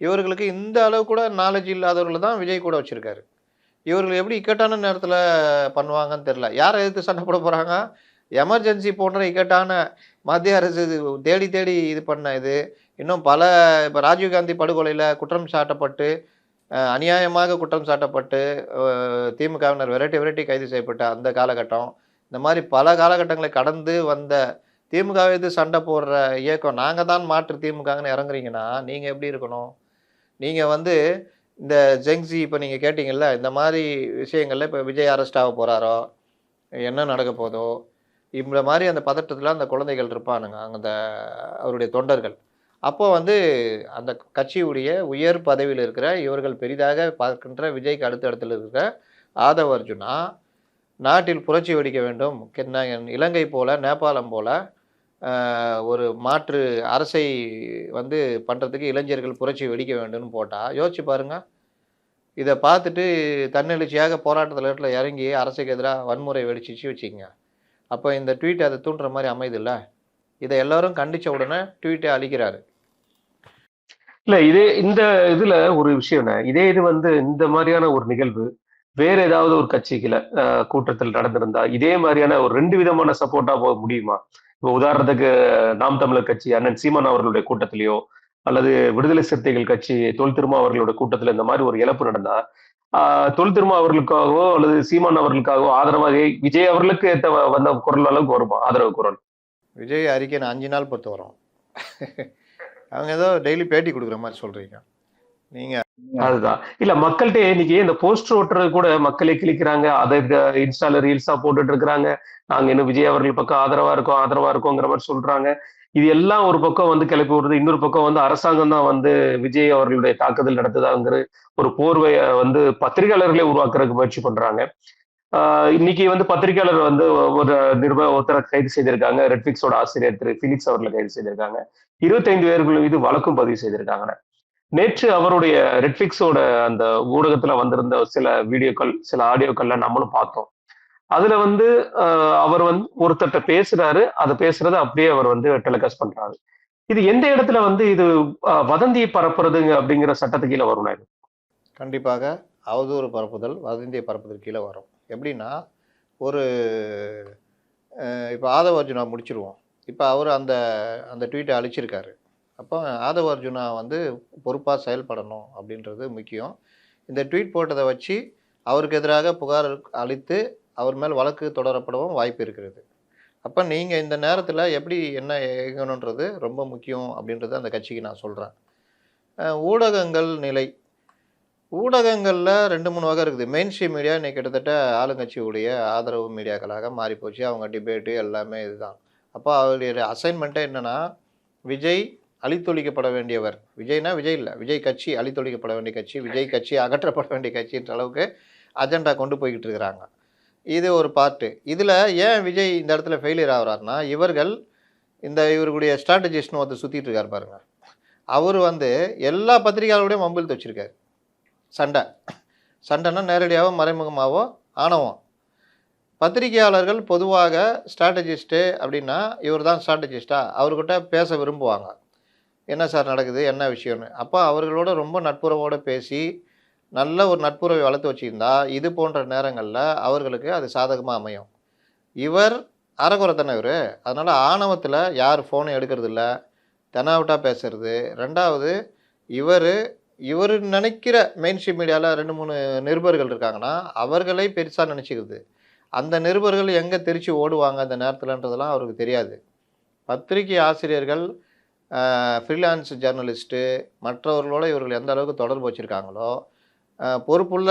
இவர்களுக்கு இந்த அளவு கூட நாலேட்ஜ் இல்லாதவர்கள தான் விஜய் கூட வச்சிருக்காரு. இவர்கள் எப்படி இக்கட்டான நேரத்தில பண்ணுவாங்கன்னு தெரியல. யார எதிர்த்து சண்டை போட போறாங்க? எமர்ஜென்சி போன்ற இக்கட்டான மத்திய அரசு இது தேடி தேடி இது பண்ண இது. இன்னும் பல இப்ப ராஜீவ்காந்தி படுகொலையில குற்றம் சாட்டப்பட்டு, அநியாயமாக குற்றம் சாட்டப்பட்டு, திமுகவினர் விரட்டி விரட்டி கைது செய்யப்பட்ட அந்த காலகட்டம். இந்த மாரி பல காலகட்டங்களை கடந்து வந்த திமுகவை எதிர்த்து சண்டை போடுற இயக்கம், நாங்க தான் மாற்று திமுகன்னு இறங்குறீங்கன்னா, நீங்க எப்படி இருக்கணும்? நீங்க வந்து இந்த ஜெங்ஸி இப்ப நீங்க கேட்டீங்கல்ல, இந்த மாரி விஷயங்கள்ல இப்ப விஜய் அரெஸ்ட் ஆக போறாரோ, என்ன நடக்க போதோ, இந்த மாரி அந்த பதட்டத்துல அந்த குழந்தைகள் இருப்பானுங்க. அந்த அவருடைய தொண்டர்கள். அப்போ வந்து அந்த கட்சியுடைய உயர் பதவியில இருக்கிற இவர்கள் பெரிதாக பார்க்கின்ற விஜய்க்கு அடுத்த இடத்துல இருக்கிற ஆதவ் அர்ஜுனா, நாட்டில் புரட்சி வெடிக்க வேண்டும். இலங்கை போல, நேபாளம் போல ஒரு மாற்று அரசை வந்து பண்றதுக்கு இளைஞர்கள் புரட்சி வெடிக்க வேண்டும்னு போட்டா, யோசிச்சு பாருங்க. இத பார்த்துட்டு தன்னெழுச்சியாக போராட்டத்துல இறங்கி அரசுக்கு எதிரா வன்முறை வெடிச்சிச்சு வச்சுக்கங்க. அப்ப இந்த ட்வீட் அத தூண்டுற மாரி அமையுதுல்ல. இத எல்லாரும் கண்டிச்ச உடனே ட்வீட்ட அழிக்கிறாரு. இல்ல இந்த இதுல ஒரு விஷயம்ண்ணே. இதே இது வந்து இந்த மாதிரியான ஒரு நிகழ்வு வேற ஏதாவது ஒரு கட்சிகள கூட்டத்தில் நடந்திருந்தா, இதே மாதிரியான ஒரு 2 விதமான சப்போர்ட்டா முடியுமா? இப்போ உதாரணத்துக்கு நாம் தமிழர் கட்சி அண்ணன் சீமான் அவர்களுடைய கூட்டத்திலயோ, அல்லது விடுதலை சிறுத்தைகள் கட்சி தொல் திருமா அவர்களோட கூட்டத்துல இந்த மாதிரி ஒரு இழப்பு நடந்தா, ஆ தொல் திருமா அவர்களுக்காகவோ அல்லது சீமான் அவர்களுக்காகவோ ஆதரவா விஜய் அவர்களுக்கு ஏத்த வந்த குரல் அளவுக்கு வருமா? ஆதரவு குரல். விஜய் அறிக்கை நான் 5 நாள் பொறுத்து வரும். அவங்க ஏதோ டெய்லி பேட்டி குடுக்குற மாரி சொல்றீங்க. நீங்க அதுதான். இல்ல மக்கள்ட்ட இன்னைக்கு இந்த போஸ்டர் ஒட்டுறது கூட மக்களே கிழிக்கிறாங்க. அத இன்ஸ்டால ரீல்ஸா போட்டுட்டு இருக்கிறாங்க. நாங்க இன்னும் விஜய் அவர்கள் பக்கம் ஆதரவா இருக்கோம், ஆதரவா இருக்கோங்கிற மாரி சொல்றாங்க. இது எல்லாம் ஒரு பக்கம் வந்து கிளப்பி விடுறது. இன்னொரு பக்கம் வந்து அரசாங்கம் தான் வந்து விஜய் அவர்களுடைய தாக்குதல் நடத்துதாங்கிற ஒரு போர்வைய வந்து பத்திரிகையாளர்களே உருவாக்குறதுக்கு முயற்சி பண்றாங்க. இன்னைக்கு வந்து பத்திரிகையாளர் வந்து ஒரு ஒருத்தரை கைது செய்திருக்காங்க. ரெட்ஃபிக்ஸோட ஆசிரியர் திரு பிலிக்ஸ் அவர்களை கைது செய்திருக்காங்க. 25 பேர்கள் மீது வழக்கும் பதிவு செய்திருக்காங்க. நேற்று அவருடைய ரெட்ஃபிக்ஸோட அந்த ஊடகத்துல வந்திருந்த சில வீடியோக்கள், சில ஆடியோக்கள்ல நம்மளும் பார்த்தோம். அதுல வந்து அவர் வந்து ஒருத்தர்ட்ட பேசுறாரு. அத பேசுறத அப்படியே அவர் வந்து டெலிகாஸ்ட் பண்றாரு. இது எந்த இடத்துல வந்து இது வதந்தியை பரப்புறதுங்க அப்படிங்கிற சட்டத்துக்கு கீழ வரும்னா இது? கண்டிப்பாக அவதூறு பரப்புதல், வதந்தியை பரப்புதல் கீழ வரும். எப்படின்னா, ஒரு இப்ப ஆதவ அர்ஜுனா முடிச்சிருவோம். இப்ப அவரு அந்த அந்த ட்வீட்ட அழிச்சிருக்காரு. அப்போ ஆதவ அர்ஜுனா வந்து பொறுப்பா செயல்படணும் அப்படின்றது முக்கியம். இந்த ட்வீட் போட்டத வச்சு அவருக்கு எதிராக புகார் அளித்து, அவர் மேல் வழக்கு தொடரப்படவும் வாய்ப்பு இருக்கிறது. அப்ப நீங்க இந்த நேரத்துல எப்படி என்ன இயங்கணுன்றது ரொம்ப முக்கியம் அப்படின்றத அந்த கட்சிக்கு நான் சொல்றேன். ஊடகங்கள் நிலை. ஊடகங்கள்ல 2, 3 வகை இருக்குது. மெயின் ஸ்ட்ரீம் மீடியா இன்னைக்கு கிட்டத்தட்ட ஆளுங்கட்சியுடைய ஆதரவு மீடியாக்களாக மாறிப்போச்சு. அவங்க டிபேட்டு எல்லாமே இதுதான். அப்போ அவருடைய அசைன்மெண்ட்டே என்னன்னா, விஜய் அழித்தொழிக்கப்பட வேண்டியவர். விஜய்னா விஜய் இல்ல. விஜய் கட்சி அழித்தொழிக்கப்பட வேண்டிய கட்சி. விஜய் கட்சி அகற்றப்பட வேண்டிய கட்சின்ற அளவுக்கு அஜெண்டா கொண்டு போய்க்கிட்டு இருக்கிறாங்க. இது ஒரு பார்ட்டு. இதுல ஏன் விஜய் இந்த இடத்துல ஃபெயிலியர் ஆகுறாருன்னா, இவர்களுடைய ஸ்ட்ராட்டஜிஸ்ட்னு ஒருத்தர் சுத்திட்டு இருக்காரு பாருங்க. அவரு வந்து எல்லா பத்திரிகையாளரோடையும் வம்பிழுத்து வச்சிருக்காரு. சண்டை. சண்டைன்னா நேரடியாவோ, மறைமுகமாவோ ஆணவம். பத்திரிகையாளர்கள் பொதுவாக ஸ்ட்ராட்டஜிஸ்ட்டு அப்படின்னா, இவர் தான் ஸ்ட்ராட்டஜிஸ்ட்டா? அவர்கிட்ட பேச விரும்புவாங்க. என்ன சார் நடக்குது? என்ன விஷயம்னு. அப்போ அவர்களோட ரொம்ப நட்புறவோட பேசி, நல்ல ஒரு நட்புறவை வளர்த்து வச்சிருந்தா, இது போன்ற நேரங்கள்ல அவர்களுக்கு அது சாதகமா அமையும். இவர் அரைகுறை தானே இவரு. அதனால ஆணவத்தில யார் ஃபோனும் எடுக்கிறதில்ல. தெனாவட்டா பேசுறது. 2வது இவரு இவரு நினைக்கிற மெயின் ஸ்ட்ரீம் மீடியால 2, 3 நிருபர்கள் இருக்காங்கன்னா, அவர்களை பெருசா நினைச்சுக்கிறது. அந்த நிருபர்கள் எங்கே திருச்சி ஓடுவாங்க அந்த நேரத்தில்ன்றதெல்லாம் அவருக்கு தெரியாது. பத்திரிகை ஆசிரியர்கள், ஃப்ரீலான்ஸ் ஜேர்னலிஸ்ட்டு மற்றவர்களோட இவர்கள் எந்த அளவுக்கு தொடர்பு வச்சுருக்காங்களோ, பொறுப்புள்ள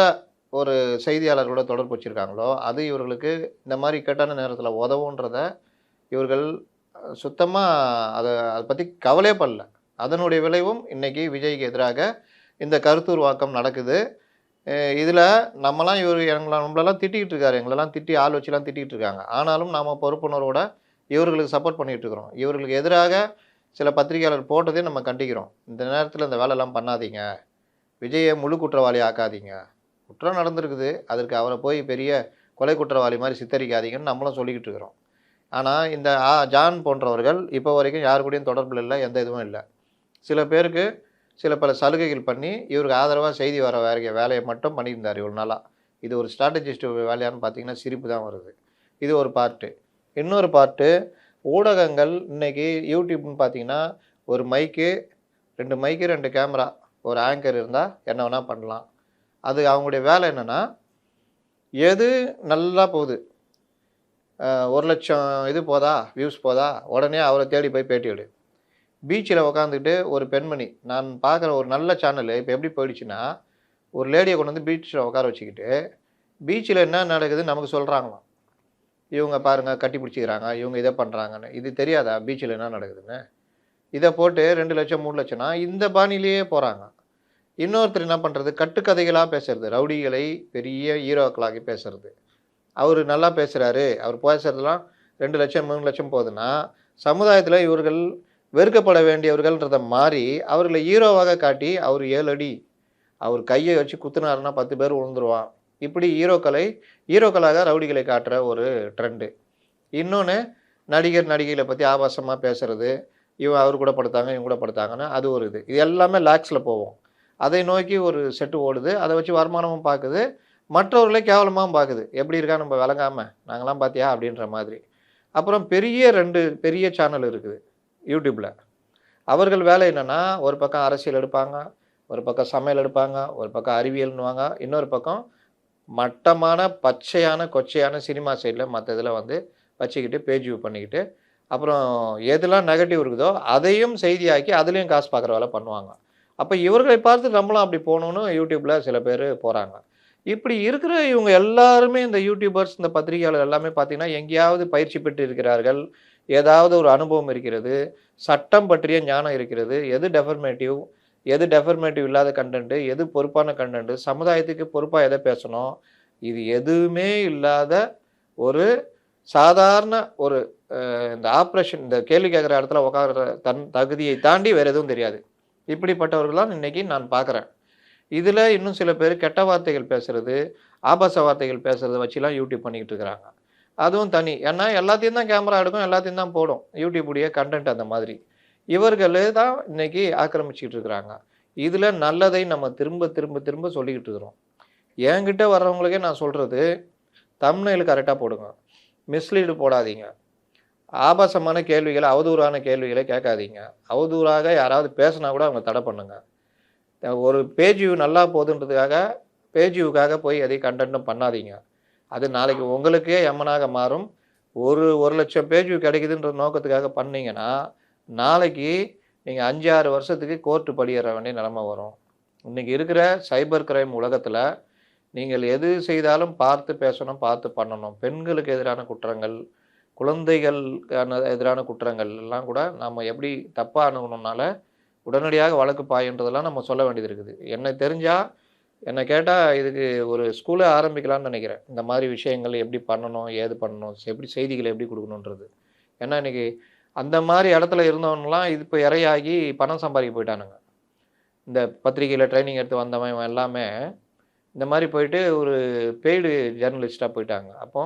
ஒரு செய்தியாளர்களோட தொடர்பு வச்சுருக்காங்களோ, அது இவர்களுக்கு இந்த மாதிரி இக்கட்டான நேரத்தில் உதவுன்றத இவர்கள் சுத்தமா அதை பற்றி கவலையே படல. அதனுடைய விளைவும் இன்னைக்கு விஜய்க்கு எதிராக இந்த கருத்துருவாக்கம் நடக்குது. இதில் நம்மளெல்லாம் திட்டிகிட்டு இருக்காரு. எங்களெல்லாம் திட்டி ஆள் வச்சுலாம் திட்டிகிட்டு இருக்காங்க. ஆனாலும் நாம் பொறுப்புணர்வோட இவர்களுக்கு சப்போர்ட் பண்ணிகிட்டு இருக்கிறோம். இவர்களுக்கு எதிராக சில பத்திரிகையாளர் போட்டதையும் நம்ம கண்டிக்கிறோம். இந்த நேரத்தில் இந்த வேலைலாம் பண்ணாதீங்க, விஜயை முழு குற்றவாளி ஆக்காதீங்க, குற்றம் நடந்திருக்குது, அதற்கு அவரை போய் பெரிய கொலை குற்றவாளி மாதிரி சித்தரிக்காதீங்கன்னு நம்மளும் சொல்லிக்கிட்டு இருக்கிறோம். ஆனால் இந்த ஜான் போன்றவர்கள் இப்போ வரைக்கும் யாரு கூடயும் தொடர்பில் இல்லை, எந்த இதுவும் இல்லை. சில பேருக்கு பல சலுகைகள் பண்ணி இவருக்கு ஆதரவாக செய்தி வர வேலையை மட்டும் பண்ணியிருந்தார் இவ்வளோ நாளாக. இது ஒரு ஸ்ட்ராட்டஜிஸ்ட் வேலையான்னு பார்த்தீங்கன்னா சிரிப்பு தான் வருது. இது ஒரு பார்ட்டு. இன்னொரு பார்ட்டு, ஊடகங்கள் இன்றைக்கி யூடியூப்னு பார்த்தீங்கன்னா ஒரு மைக்கு, 2 மைக்கு, 2 கேமரா, ஒரு ஆங்கர் இருந்தால் என்ன வேணால் பண்ணலாம். அது அவங்களுடைய வேலை என்னென்னா, எது நல்லா போகுது, 1,00,000 இது போதா, வியூஸ் போதா, உடனே அவரை தேடி போய் பேட்டி எடு. பீச்சில் உக்காந்துக்கிட்டு ஒரு பெண்மணி, நான் பார்க்குற ஒரு நல்ல சேனலு இப்போ எப்படி போயிடுச்சுன்னா, ஒரு லேடியை கொண்டு வந்து பீச்சில் உட்கார வச்சுக்கிட்டு பீச்சில் என்ன நடக்குதுன்னு நமக்கு சொல்கிறாங்களாம். இவங்க பாருங்கள் கட்டி பிடிச்சிக்கிறாங்க, இவங்க இதை பண்ணுறாங்கன்னு. இது தெரியாதா பீச்சில் என்ன நடக்குதுன்னு? இதை போட்டு 2 லட்சம் 3 லட்சம்னா இந்த பாணியிலேயே போகிறாங்க. இன்னொருத்தர் என்ன பண்ணுறது, கட்டுக்கதைகளாக பேசுறது, ரவுடிகளை பெரிய ஹீரோக்களாகி பேசுறது. அவர் நல்லா பேசுகிறாரு, அவர் பேசுகிறதுலாம் 2 லட்சம் 3 லட்சம் போகுதுன்னா, சமுதாயத்தில் இவர்கள் வெறுக்கப்பட வேண்டியவர்கள்ன்றதை மாறி அவர்களை ஹீரோவாக காட்டி, அவர் 7 அடி, அவர் கையை வச்சு குத்துனாருன்னா 10 பேர் விழுந்துருவான். இப்படி ஹீரோக்களாக ரவுடிகளை காட்டுற ஒரு ட்ரெண்டு. இன்னொன்று, நடிகைகளை பற்றி ஆபாசமாக பேசுறது, அவர் கூட படுத்தாங்க, இவங்க கூட படுத்தாங்கன்னு அது ஒரு இது. இது எல்லாமே லேக்ஸில் போவோம். அதை நோக்கி ஒரு செட்டு ஓடுது, அதை வச்சு வருமானமும் பார்க்குது, மற்றவர்களே கேவலமாகவும் பார்க்குது. எப்படி இருக்கா நம்ம விளங்காமல், நாங்களாம் பார்த்தியா அப்படின்ற மாதிரி. அப்புறம் 2 பெரிய சேனல் இருக்குது யூடியூப்பில். அவர்கள் வேலை என்னென்னா, ஒரு பக்கம் அரசியல் எடுப்பாங்க, ஒரு பக்கம் சமையல் எடுப்பாங்க, ஒரு பக்கம் அறிவியல்னுவாங்க, இன்னொரு பக்கம் மட்டமான பச்சையான கொச்சையான சினிமா சைடில் மற்ற இதில் வந்து வச்சுக்கிட்டு பேஜ் வியூ பண்ணிக்கிட்டு, அப்புறம் எதெல்லாம் நெகட்டிவ் இருக்குதோ அதையும் செய்தியாக்கி அதுலேயும் காசு பார்க்குற வேலை பண்ணுவாங்க. அப்போ இவர்களை பார்த்து நம்மளும் அப்படி போகணுன்னு யூடியூப்பில் சில பேர் போகிறாங்க. இப்படி இருக்கிற இவங்க எல்லாருமே, இந்த யூடியூபர்ஸ், இந்த பத்திரிகையாளர் எல்லாமே பார்த்தீங்கன்னா எங்கேயாவது பயிற்சி பெற்று இருக்கிறார்கள், ஏதாவது ஒரு அனுபவம் இருக்கிறது, சட்டம் பற்றிய ஞானம் இருக்கிறது, எது டெஃபர்மேட்டிவ் இல்லாத கண்டென்ட்டு, எது பொறுப்பான கண்டென்ட்டு, சமுதாயத்துக்கு பொறுப்பாக எதை பேசணும், இது எதுவுமே இல்லாத ஒரு சாதாரண ஒரு இந்த ஆப்ரேஷன், இந்த கேள்வி கேட்குற இடத்துல உட்கார தகுதியை தாண்டி வேறு எதுவும் தெரியாது. இப்படிப்பட்டவர்கள்லாம் இன்றைக்கி நான் பார்க்குறேன். இதில் இன்னும் சில பேர் கெட்ட வார்த்தைகள் பேசுகிறது, ஆபாச வார்த்தைகள் பேசுகிறத வச்சுலாம் யூடியூப் பண்ணிக்கிட்டு இருக்கிறாங்க. அதுவும் தனி. ஏன்னா எல்லாத்தையும் தான் கேமரா எடுக்கும், எல்லாத்தையும் தான் போடும். யூடியூபுடைய கண்டென்ட் அந்த மாதிரி. இவர்கள் தான் இன்னைக்கு ஆக்கிரமிச்சுக்கிட்டு இருக்கிறாங்க. இதில் நல்லதை நம்ம திரும்ப திரும்ப திரும்ப சொல்லிக்கிட்டு இருக்கிறோம். என்கிட்ட வர்றவங்களுக்கே நான் சொல்கிறது, தம்ப்நெயில் கரெக்டாக போடுங்க, மிஸ்லீடு போடாதீங்க, ஆபாசமான கேள்விகளை, அவதூறான கேள்விகளை கேட்காதீங்க, அவதூறாக யாராவது பேசினா கூட அவங்க தடை பண்ணுங்க. ஒரு பேஜ் வியூ நல்லா போகுதுன்றதுக்காக பேஜ் வியூக்காக போய் எதையும் கண்டென்ட்டும் பண்ணாதீங்க. அது நாளைக்கு உங்களுக்கே எம்மனாக மாறும். 1 லட்சம் பேஜ் வியூ கிடைக்குதுன்ற நோக்கத்துக்காக பண்ணீங்கன்னா, நாளைக்கு நீங்கள் 5-6 வருஷத்துக்கு கோர்ட்டு படியேற வேண்டிய நிலைமை வரும். இன்றைக்கி இருக்கிற சைபர் கிரைம் உலகத்தில் நீங்கள் எது செய்தாலும் பார்த்து பேசணும், பார்த்து பண்ணணும். பெண்களுக்கு எதிரான குற்றங்கள், குழந்தைகளுக்கான எதிரான குற்றங்கள் எல்லாம் கூட நம்ம எப்படி தப்பாக அணுகணும்னால உடனடியாக வழக்கு பாயுன்றதெல்லாம் நம்ம சொல்ல வேண்டியது இருக்குது. என்னை கேட்டால் இதுக்கு ஒரு ஸ்கூலை ஆரம்பிக்கலான்னு நினைக்கிறேன். இந்த மாதிரி விஷயங்கள் எப்படி பண்ணணும், ஏது பண்ணணும், எப்படி செய்திகளை எப்படி கொடுக்கணுன்றது. ஏன்னா இன்றைக்கி அந்த மாதிரி இடத்துல இருந்தவங்கலாம் இது இப்போ இரையாகி பணம் சம்பாதிக்க போயிட்டானுங்க. இந்த பத்திரிகையில் ட்ரைனிங் எடுத்து வந்தவன் எல்லாமே இந்த மாதிரி போயிட்டு ஒரு பெய்டு ஜேர்னலிஸ்ட்டாக போயிட்டாங்க. அப்போ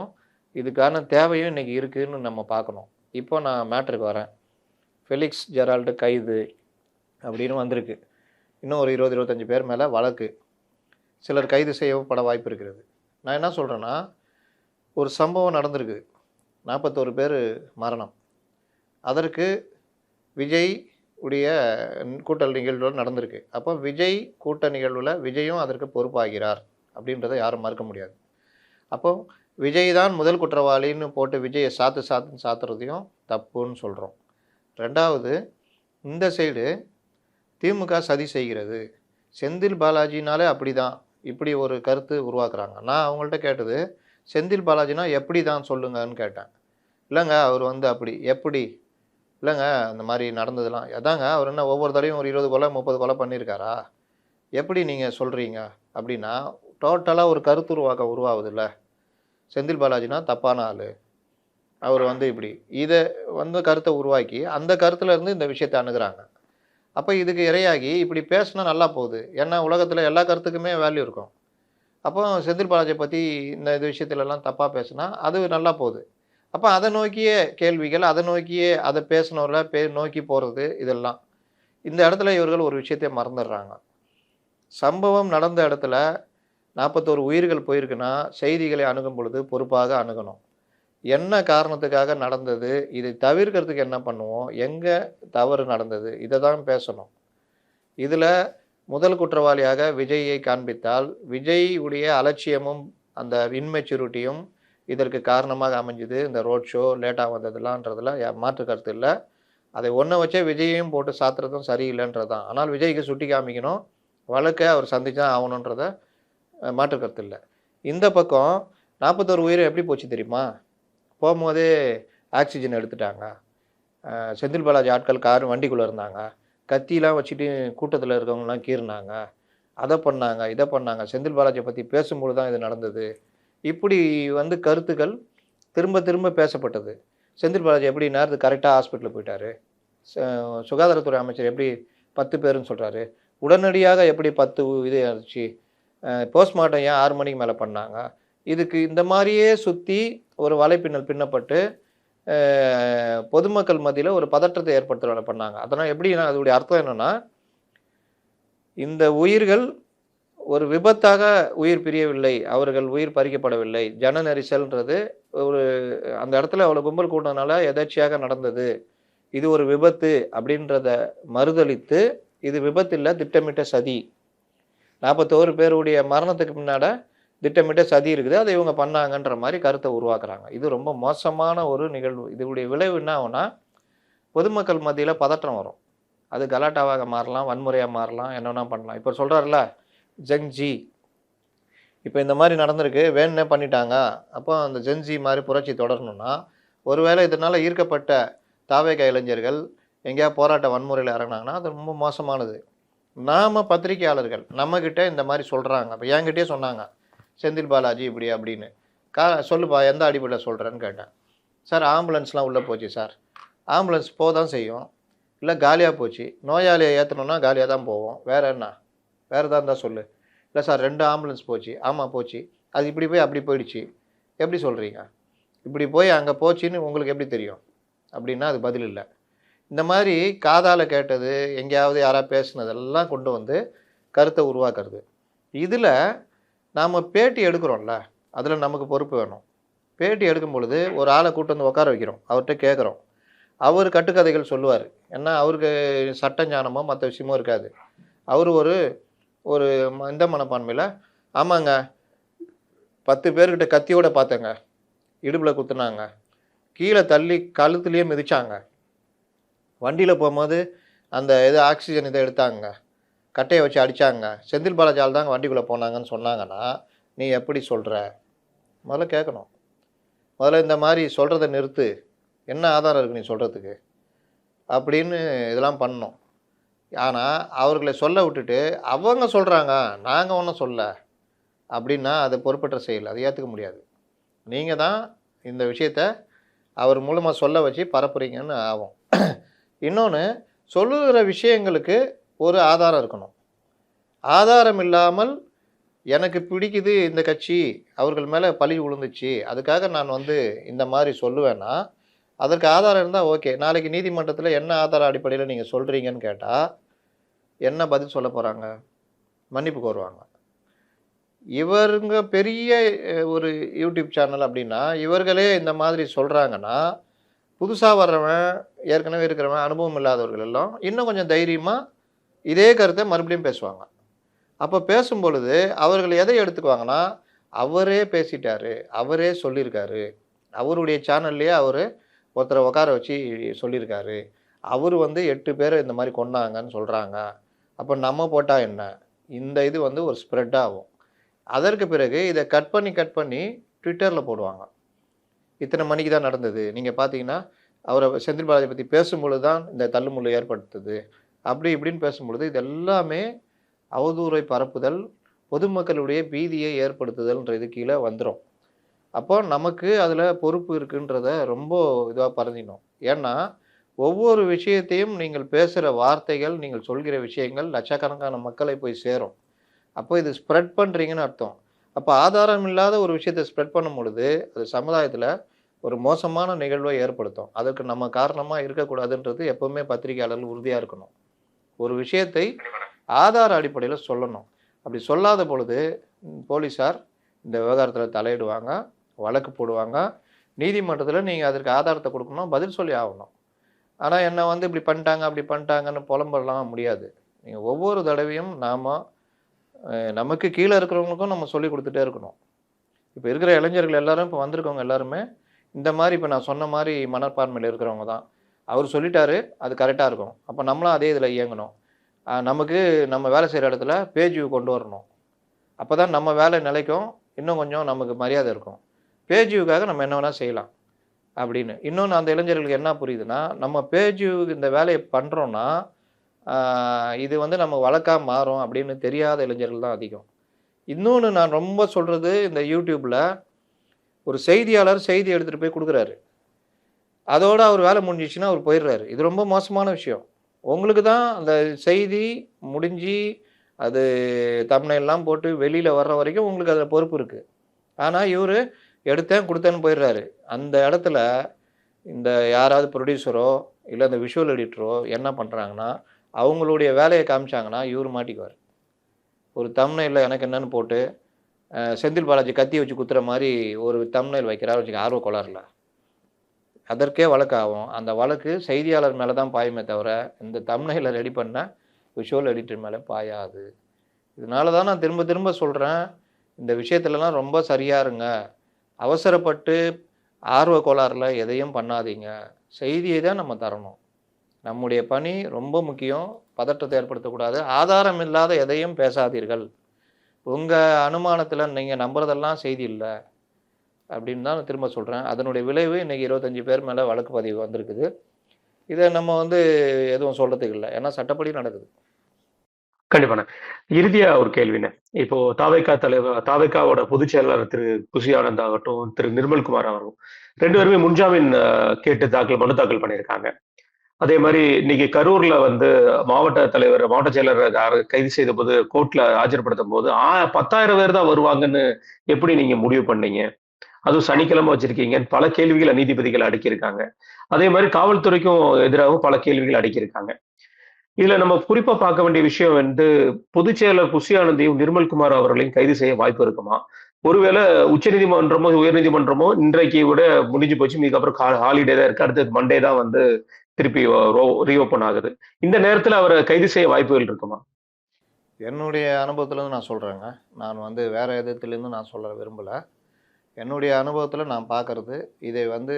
இதுக்கான தேவையும் இன்றைக்கி இருக்குதுன்னு நம்ம பார்க்கணும். இப்போ நான் மேட்ருக்கு வரேன். ஃபெலிக்ஸ் ஜெரால்டு கைது அப்படின்னு வந்திருக்கு. இன்னும் ஒரு 20-25 பேர் மேலே வழக்கு. சிலர் கைது செய்யப்பட வாய்ப்பு இருக்கிறது. நான் என்ன சொல்கிறேன்னா, ஒரு சம்பவம் நடந்திருக்கு, 41 பேர் மரணம். அதற்கு விஜய் உடைய கூட்டல் நிகழ்வுகள் நடந்திருக்கு. அப்போ விஜய் கூட்ட நிகழ்வில் விஜயும் அதற்கு பொறுப்பாகிறார் அப்படின்றத யாரும் மறுக்க முடியாது. அப்போ விஜய் தான் முதல் குற்றவாளின்னு போட்டு விஜயை சாத்துன்னு சாத்துறதையும் தப்புன்னு சொல்கிறோம். 2வது, இந்த சைடு திமுக சதி செய்கிறது, செந்தில் பாலாஜினாலே அப்படி தான், இப்படி ஒரு கருத்து உருவாக்குறாங்க. நான் அவங்கள்ட்ட கேட்டது, செந்தில் பாலாஜினா எப்படி தான் சொல்லுங்கன்னு கேட்டேன். இல்லைங்க அவர் வந்து அப்படி எப்படி இல்லைங்க அந்த மாதிரி நடந்ததுலாம் அதாங்க அவர் என்ன ஒவ்வொரு தடையும் ஒரு 20 கொலை 30 கொலை பண்ணியிருக்காரா, எப்படி நீங்கள் சொல்கிறீங்க அப்படின்னா டோட்டலாக ஒரு கருத்து உருவாகுதுல்ல. செந்தில் பாலாஜினா தப்பான ஆள், அவர் வந்து இப்படி இதை வந்து கருத்தை உருவாக்கி அந்த கருத்துல இருந்து இந்த விஷயத்தை அணுகுறாங்க. அப்போ இதுக்கு இரையாகி இப்படி பேசினா நல்லா போகுது. ஏன்னா உலகத்தில் எல்லா கருத்துக்குமே வேல்யூ இருக்கும். அப்போ செந்தில் பாலாஜியை பற்றி இந்த இது விஷயத்துலலாம் தப்பாக பேசுனா அது நல்லா போகுது. அப்போ அதை நோக்கியே கேள்விகள், அதை நோக்கியே அதை பேசினவர்கள நோக்கி போகிறது இதெல்லாம். இந்த இடத்துல இவர்கள் ஒரு விஷயத்தை மறந்துடுறாங்க. சம்பவம் நடந்த இடத்துல 41 உயிர்கள் போயிருக்குன்னா செய்திகளை அணுகும் பொழுது பொறுப்பாக அணுகணும். என்ன காரணத்துக்காக நடந்தது, இதை தவிர்க்கிறதுக்கு என்ன பண்ணுவோம், எங்கே தவறு நடந்தது, இதை தான் பேசணும். இதில் முதல் குற்றவாளியாக விஜயை காண்பித்தால் விஜய் உடைய அலட்சியமும் அந்த இன்மெச்சூரிட்டியும் இதற்கு காரணமாக அமைஞ்சுது. இந்த ரோட் ஷோ லேட்டாக வந்ததுலான்றதுல மாற்று கருத்து இல்லை. அதை ஒன்றை வச்சே விஜயையும் போட்டு சாத்துறதும் சரியில்லைன்றது தான். ஆனால் விஜய்க்கு சுட்டி காமிக்கணும், வழக்கை அவர் சந்திச்சா ஆகணுன்றத மாற்று கருத்து இல்லை. இந்த பக்கம் 41 உயிர் எப்படி போச்சு தெரியுமா? போகும்போதே ஆக்சிஜன் எடுத்துட்டாங்க. செந்தில் பாலாஜி ஆட்கள் கார் வண்டிக்குள்ளே இருந்தாங்க, கத்திலாம் வச்சுட்டு கூட்டத்தில் இருக்கவங்களாம் கீறினாங்க, அதை பண்ணாங்க இதை பண்ணாங்க. செந்தில் பாலாஜியை பற்றி பேசும்போது தான் இது நடந்தது. இப்படி வந்து கருத்துக்கள் திரும்ப திரும்ப பேசப்பட்டது. செந்தில் பாலாஜி எப்படி நேரத்துக்கு கரெக்டாக ஹாஸ்பிட்டலுக்கு போயிட்டாரு, சுகாதாரத்துறை அமைச்சர் எப்படி 10 பேருன்னு சொல்கிறாரு, உடனடியாக எப்படி 10 இது ஆச்சு, போஸ்ட்மார்ட்டம் ஏன் 6 மணிக்கு மேலே பண்ணாங்க. இதுக்கு இந்த மாதிரியே சுற்றி ஒரு வலைப்பின்னல் பின்னப்பட்டு பொதுமக்கள் மத்தியில் ஒரு பதற்றத்தை ஏற்படுத்துகிற வேலை பண்ணாங்க. அதனால் எப்படின்னா அதோடைய அர்த்தம் என்னென்னா, இந்த உயிர்கள் ஒரு விபத்தாக உயிர் பிரியவில்லை, அவர்கள் உயிர் பறிக்கப்படவில்லை. ஜன நெரிசல்ன்றது ஒரு அந்த இடத்துல அவ்வளோ கும்பல் கூட்டினதுனால எதேர்ச்சியாக நடந்தது, இது ஒரு விபத்து அப்படின்றத மறுதளித்து இது விபத்து இல்லை திட்டமிட்ட சதி, 41 பேருடைய மரணத்துக்கு முன்னாடி திட்டமிட்ட சதி இருக்குது, அதை இவங்க பண்ணாங்கன்ற மாதிரி கருத்தை உருவாக்குறாங்க. இது ரொம்ப மோசமான ஒரு நிகழ்வு. இதனுடைய விளைவு என்ன ஆகும்னா, பொதுமக்கள் மத்தியில் பதற்றம் வரும். அது கலாட்டாவாக மாறலாம், வன்முறையாக மாறலாம், என்னென்னா பண்ணலாம். இப்போ சொல்கிறாருல ஜங்ஜி, இப்போ இந்த மாதிரி நடந்திருக்கு, வேணுன்னே பண்ணிட்டாங்க, அப்போ அந்த ஜங்ஜி மாதிரி புரட்சி தொடரணும்னா, ஒருவேளை இதனால் ஈர்க்கப்பட்ட தாவேக இளைஞர்கள் எங்கேயா போராட்ட வன்முறையில் இறங்கினாங்கன்னா அது ரொம்ப மோசமானது. நாம் பத்திரிகையாளர்கள் நம்மக்கிட்ட இந்த மாதிரி சொல்கிறாங்க. அப்போ என்கிட்டயே சொன்னாங்க, செந்தில் பாலாஜி இப்படி அப்படின்னு. சொல்லுப்பா எந்த அடிப்படையில் சொல்கிறேன்னு கேட்டேன். சார் ஆம்புலன்ஸ்லாம் உள்ளே போச்சு சார். ஆம்புலன்ஸ் போதான் செய்யும், இல்லை காலியாக போச்சு. நோயாளியை ஏற்றணுன்னா காலியாக தான் போவோம், வேறு என்ன, வேறு தான் இருந்தால் சொல்லு. இல்லை சார் 2 ஆம்புலன்ஸ் போச்சு. ஆமாம் போச்சு, அது இப்படி போய் அப்படி போயிடுச்சு. எப்படி சொல்கிறீங்க, இப்படி போய் அங்கே போச்சுன்னு உங்களுக்கு எப்படி தெரியும் அப்படின்னா அது பதில் இல்லை. இந்த மாதிரி காதால் கேட்டது எங்கேயாவது யாராவது பேசுனதெல்லாம் கொண்டு வந்து கருத்தை உருவாக்குறது. இதில் நாம் பேட்டி எடுக்கிறோம்ல, அதில் நமக்கு பொறுப்பு வேணும். பேட்டி எடுக்கும் பொழுது ஒரு ஆளை கூட்டு வந்து உட்கார வைக்கிறோம், அவர்கிட்ட கேட்குறோம், அவர் கட்டுக்கதைகள் சொல்லுவார். ஏன்னா அவருக்கு சட்ட ஞானமோ மற்ற விஷயமோ இருக்காது. அவர் ஒரு ஒரு இந்த மனப்பான்மையில், ஆமாங்க 10 பேர்கிட்ட கத்தியோட பார்த்தேங்க, இடுப்பில் குத்துனாங்க, கீழே தள்ளி கழுத்துலேயே மிதிச்சாங்க, வண்டியில் போகும்போது அந்த இது ஆக்சிஜன் இதை எடுத்தாங்க, கட்டையை வச்சு அடித்தாங்க, செந்தில் பாலாஜி ஆள் தாங்க வண்டிக்குள்ளே போனாங்கன்னு சொன்னாங்கன்னா நீ எப்படி சொல்கிற? முதல்ல கேட்கணும். முதல்ல இந்த மாதிரி சொல்கிறத நிறுத்து, என்ன ஆதாரம் இருக்குது நீ சொல்கிறதுக்கு அப்படின்னு இதெல்லாம் பண்ணணும். ஆனால் அவர்களை சொல்ல விட்டுட்டு அவங்க சொல்கிறாங்க நாங்கள் ஒன்றும் சொல்ல அப்படின்னா அது பொறுப்பற்ற செயல், அதை ஏற்றுக்க முடியாது. நீங்கள் தான் இந்த விஷயத்த அவர் மூலமாக சொல்ல வச்சு பரப்புறீங்கன்னு ஆகும். இன்னொன்று, சொல்லுகிற விஷயங்களுக்கு ஒரு ஆதாரம் இருக்கணும். ஆதாரம் இல்லாமல் எனக்கு பிடிக்குது இந்த கட்சி, அவர்கள் மேலே பழி விழுந்துச்சு, அதுக்காக நான் வந்து இந்த மாதிரி சொல்லுவேன்னா அதற்கு ஆதாரம் இருந்தால் ஓகே. நாளைக்கு நீதிமன்றத்தில் என்ன ஆதார அடிப்படையில் நீங்கள் சொல்கிறீங்கன்னு கேட்டால் என்ன பதில் சொல்ல போகிறாங்க? மன்னிப்பு கோருவாங்க. இவருங்க பெரிய ஒரு யூடியூப் சேனல் அப்படின்னா இவர்களே இந்த மாதிரி சொல்கிறாங்கன்னா, புதுசாக வர்றவன் ஏற்கனவே இருக்கிறவன் அனுபவம் இல்லாதவர்கள் எல்லாம் இன்னும் கொஞ்சம் தைரியமாக இதே கருத்தை மறுபடியும் பேசுவாங்க. அப்போ பேசும்பொழுது அவர்கள் எதை எடுத்துக்குவாங்கன்னா, அவரே பேசிட்டாரு, அவரே சொல்லியிருக்காரு. அவருடைய சேனல்லயே அவரு ஒருத்தர உட்கார வச்சு சொல்லியிருக்காரு. அவரு வந்து 8 பேர இந்த மாரி கொன்னாங்கன்னு சொல்றாங்க. அப்ப நம்ம போட்டா என்ன? இந்த இது வந்து ஒரு ஸ்ப்ரெட் ஆகும். அதற்கு பிறகு இத கட் பண்ணி ட்விட்டர்ல போடுவாங்க. இத்தன மணிக்கு தான் நடந்தது. நீங்க பார்த்தீங்கன்னா, செந்தில் பாலாஜி பத்தி பேசும்பொழுது தான் இந்த தள்ளுமுள்ளு ஏற்படுத்துது. அப்படி இப்படின்னு பேசும்பொழுது, இது எல்லாமே அவதூறை பரப்புதல், பொதுமக்களுடைய பீதியை ஏற்படுத்துதல்ன்ற இது கீழ வந்துரும். அப்போ நமக்கு அதுல பொறுப்பு இருக்குன்றத ரொம்ப இதுவா பரந்திடணும். ஏன்னா, ஒவ்வொரு விஷயத்தையும் நீங்கள் பேசுற வார்த்தைகள், நீங்கள் சொல்கிற விஷயங்கள் லட்சக்கணக்கான மக்களை போய் சேரும். அப்போ இது ஸ்ப்ரெட் பண்றீங்கன்னு அர்த்தம். அப்ப ஆதாரம் இல்லாத ஒரு விஷயத்த ஸ்ப்ரெட் பண்ணும்பொழுது, அது சமுதாயத்துல ஒரு மோசமான நிகழ்வை ஏற்படுத்தும். அதற்கு நம்ம காரணமா இருக்கக்கூடாதுன்றது எப்பவுமே பத்திரிகையாளர்கள் உறுதியா இருக்கணும். ஒரு விஷயத்தை ஆதார அடிப்படையில சொல்லணும். அப்படி சொல்லாத பொழுது போலீசார் இந்த விவகாரத்துல தலையிடுவாங்க, வழக்கு போடுவாங்க. நீதிமன்றத்துல நீங்க அதற்கு ஆதாரத்த குடுக்கணும், பதில் சொல்லி ஆகணும். ஆனா என்ன வந்து இப்படி பண்ணிட்டாங்க, அப்படி பண்ணிட்டாங்கன்னு புலம்பலாம் முடியாது. நீங்க ஒவ்வொரு தடவையும் நமக்கு கீழ இருக்கிறவங்களுக்கும் நம்ம சொல்லிக் குடுத்துட்டே இருக்கணும். இப்ப இருக்கிற இளைஞர்கள் எல்லாரும் இப்ப வந்திருக்கவங்க எல்லாருமே, இந்த மாரி இப்ப நான் சொன்ன மாரி மனப்பான்மையில இருக்கிறவங்க தான். அவரு சொல்லிட்டாரு, அது கரெக்ட்டா இருக்கும். அப்ப நம்மளும் அதே இதுல இயங்கணும். நமக்கு நம்ம வேலை செய்ற இடத்துல பேஜ் வியூ கொண்டு வரணும். அப்பதான் நம்ம வேலை நிலைக்கும். இன்னும் கொஞ்சம் நமக்கு மரியாதை இருக்கும். பேஜ் வியூக்காக நம்ம என்ன வேணா செய்யலாம் அப்படின்னு. இன்னொன்னு அந்த இளைஞர்களுக்கு என்ன புரியுதுன்னா, நம்ம பேஜ் வியூ இந்த வேலைய பண்றோம்னா, ஆ இது வந்து நம்ம வழக்கா மாறும் அப்படின்னு தெரியாத இளைஞர்கள் தான் அதிகம். இன்னொன்னு நான் ரொம்ப சொல்றது இந்த YouTubeல ஒரு செய்தியாளர் செய்தி எடுத்துட்டு போய் குடுக்குறாரு. அதோட அவர் வேலை முடிஞ்சிருச்சுன்னா அவர் போயிடுறாரு. இது ரொம்ப மோசமான விஷயம். உங்களுக்கு தான் அந்த செய்தி முடிஞ்சு, அது தம்ப்நெயில்லாம் போட்டு வெளியில வர்ற வரைக்கும் உங்களுக்கு அதுல பொறுப்பு இருக்கு. ஆனா இவரு எடுத்தேன், குடுத்தேன்னு போயிடுறாரு. அந்த இடத்துல இந்த யாராவது புரொடியூசரோ, இல்ல இந்த விஷுவல் எடிட்டரோ என்ன பண்றாங்கன்னா, அவங்களுடைய வேலைய காமிச்சாங்கன்னா, இவரு மாட்டிக்குவாரு. ஒரு தம்ப்நெயில்ல எனக்கு என்னன்னு போட்டு, செந்தில் பாலாஜி கத்திய வச்சு குத்துற மாரி ஒரு தம்ப்நெயில் வைக்கிறாரு வச்சுக்கங்க, ஆர்வ கோளாறுல. அதற்கே வழக்கு ஆகும். அந்த வழக்கு செய்தியாளர் மேல தான் பாயுமே தவிர, இந்த தம்ப்நெயில ரெடி பண்ண விஷுவல் எடிட்டர் மேல பாயாது. இதனால தான் நான் திரும்ப திரும்ப சொல்றேன், இந்த விஷயத்துலலாம் ரொம்ப சரியா இருங்க. அவசரப்பட்டு ஆர்வ கோளாறுல எதையும் பண்ணாதீங்க. செய்திய தான் நம்ம தரணும். நம்முடைய பணி ரொம்ப முக்கியம். பதற்றத்தை ஏற்படுத்தக்கூடாது. ஆதாரம் இல்லாத எதையும் பேசாதீர்கள். உங்க அனுமானத்துல நீங்க நம்புறதெல்லாம் செய்தி இல்ல. அப்படின்னு தான் நான் திரும்ப சொல்றேன். அதனுடைய விளைவு இன்னைக்கு 25 பேர் மேல வழக்கு பதிவு வந்திருக்குது. இத நம்ம வந்து எதுவும் சொல்றதுக்கு இல்ல. ஏன்னா சட்டப்படி நடக்குது. கண்டிப்பாண்ணே. இறுதியா ஒரு கேள்விண்ணே. இப்போ தாவேகாவோட பொதுச் செயலாளர் திரு புசி ஆனந்த் ஆகட்டும், திரு நிர்மல்குமார் அவர்களும் 2 பேருமே முன்ஜாமீன் கேட்டு மனு தாக்கல் பண்ணியிருக்காங்க. அதே மாரி இன்னைக்கு கரூர்ல வந்து மாவட்ட செயலர் கைது செய்தபோது கோர்ட்ல ஆஜர்படுத்தும்போது 10,000 பேர் தான் வருவாங்கன்னு எப்படி நீங்க முடிவு பண்ணீங்க? அதுவும் சனிக்கிழமை வச்சிருக்கீங்கன்னு பல கேள்விகள நீதிபதிகள் அடுக்கியிருக்காங்க. அதே மாரி காவல்துறைக்கும் எதிராகவும் பல கேள்விகள் அடுக்கியிருக்காங்க. இதுல நம்ம குறிப்பா பார்க்க வேண்டிய விஷயம் வந்து, பொதுச் செயலர் புஷி ஆனந்தையும், நிர்மல்குமார் அவர்களையும் கைது செய்ய வாய்ப்பு இருக்குமா? ஒருவேளை உச்சநீதிமன்றமோ, உயர்நீதிமன்றமோ இன்றைக்கு விட முடிஞ்சு போச்சு. இதுக்கப்புறம் ஹாலிடே தான் இருக்கு. அடுத்தது மண்டே தான் வந்து திருப்பி ரீஓப்பன் ஆகுது. இந்த நேரத்துல அவர கைது செய்ய வாய்ப்புகள் இருக்குமா? என்னுடைய அனுபவத்திலருந்து நான் சொல்றேங்க. நான் வந்து வேற எதுத்துலேருந்து நான் சொல்ல விரும்பல. என்னுடைய அனுபவத்தில நான் பார்க்கறது, இதை வந்து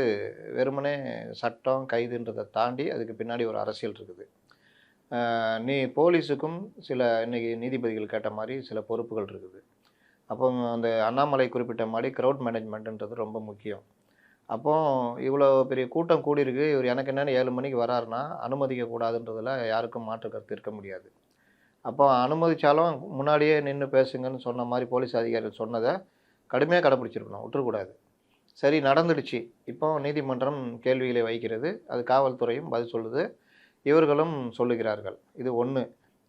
வெறுமனே சட்டம், கைதுன்றத தாண்டி அதுக்கு பின்னாடி ஒரு அரசியல் இருக்குது. போலீஸுக்கும் சில இன்னைக்கு நீதிபதிகள் கேட்ட மாரி சில பொறுப்புகள் இருக்குது. அப்போ அந்த அண்ணாமலை குறிப்பிட்ட மாரி கிரவுட் மேனேஜ்மெண்ட்ன்றது ரொம்ப முக்கியம். அப்போ இவ்வளோ பெரிய கூட்டம் கூடியிருக்கு. இவர் எனக்கு என்னன்னு 7 மணிக்கு வராருன்னா, அனுமதிக்க கூடாதுன்றதுல யாருக்கும் மாற்று கருத்து இருக்க முடியாது. அப்போ அனுமதிச்சாலும் முன்னாடியே நின்னு பேசுங்கன்னு சொன்ன மாரி போலீஸ் அதிகாரிகள் சொன்னத கடுமையா கடைப்பிடிச்சிருக்கணும். விட்டுறக்கூடாது. சரி நடந்துடுச்சு. இப்போ நீதிமன்றம் கேள்விகளை வைக்கிறது. அது காவல்துறையும் பதில் சொல்லுது. இவர்களும் சொல்லுகிறார்கள். இது 1.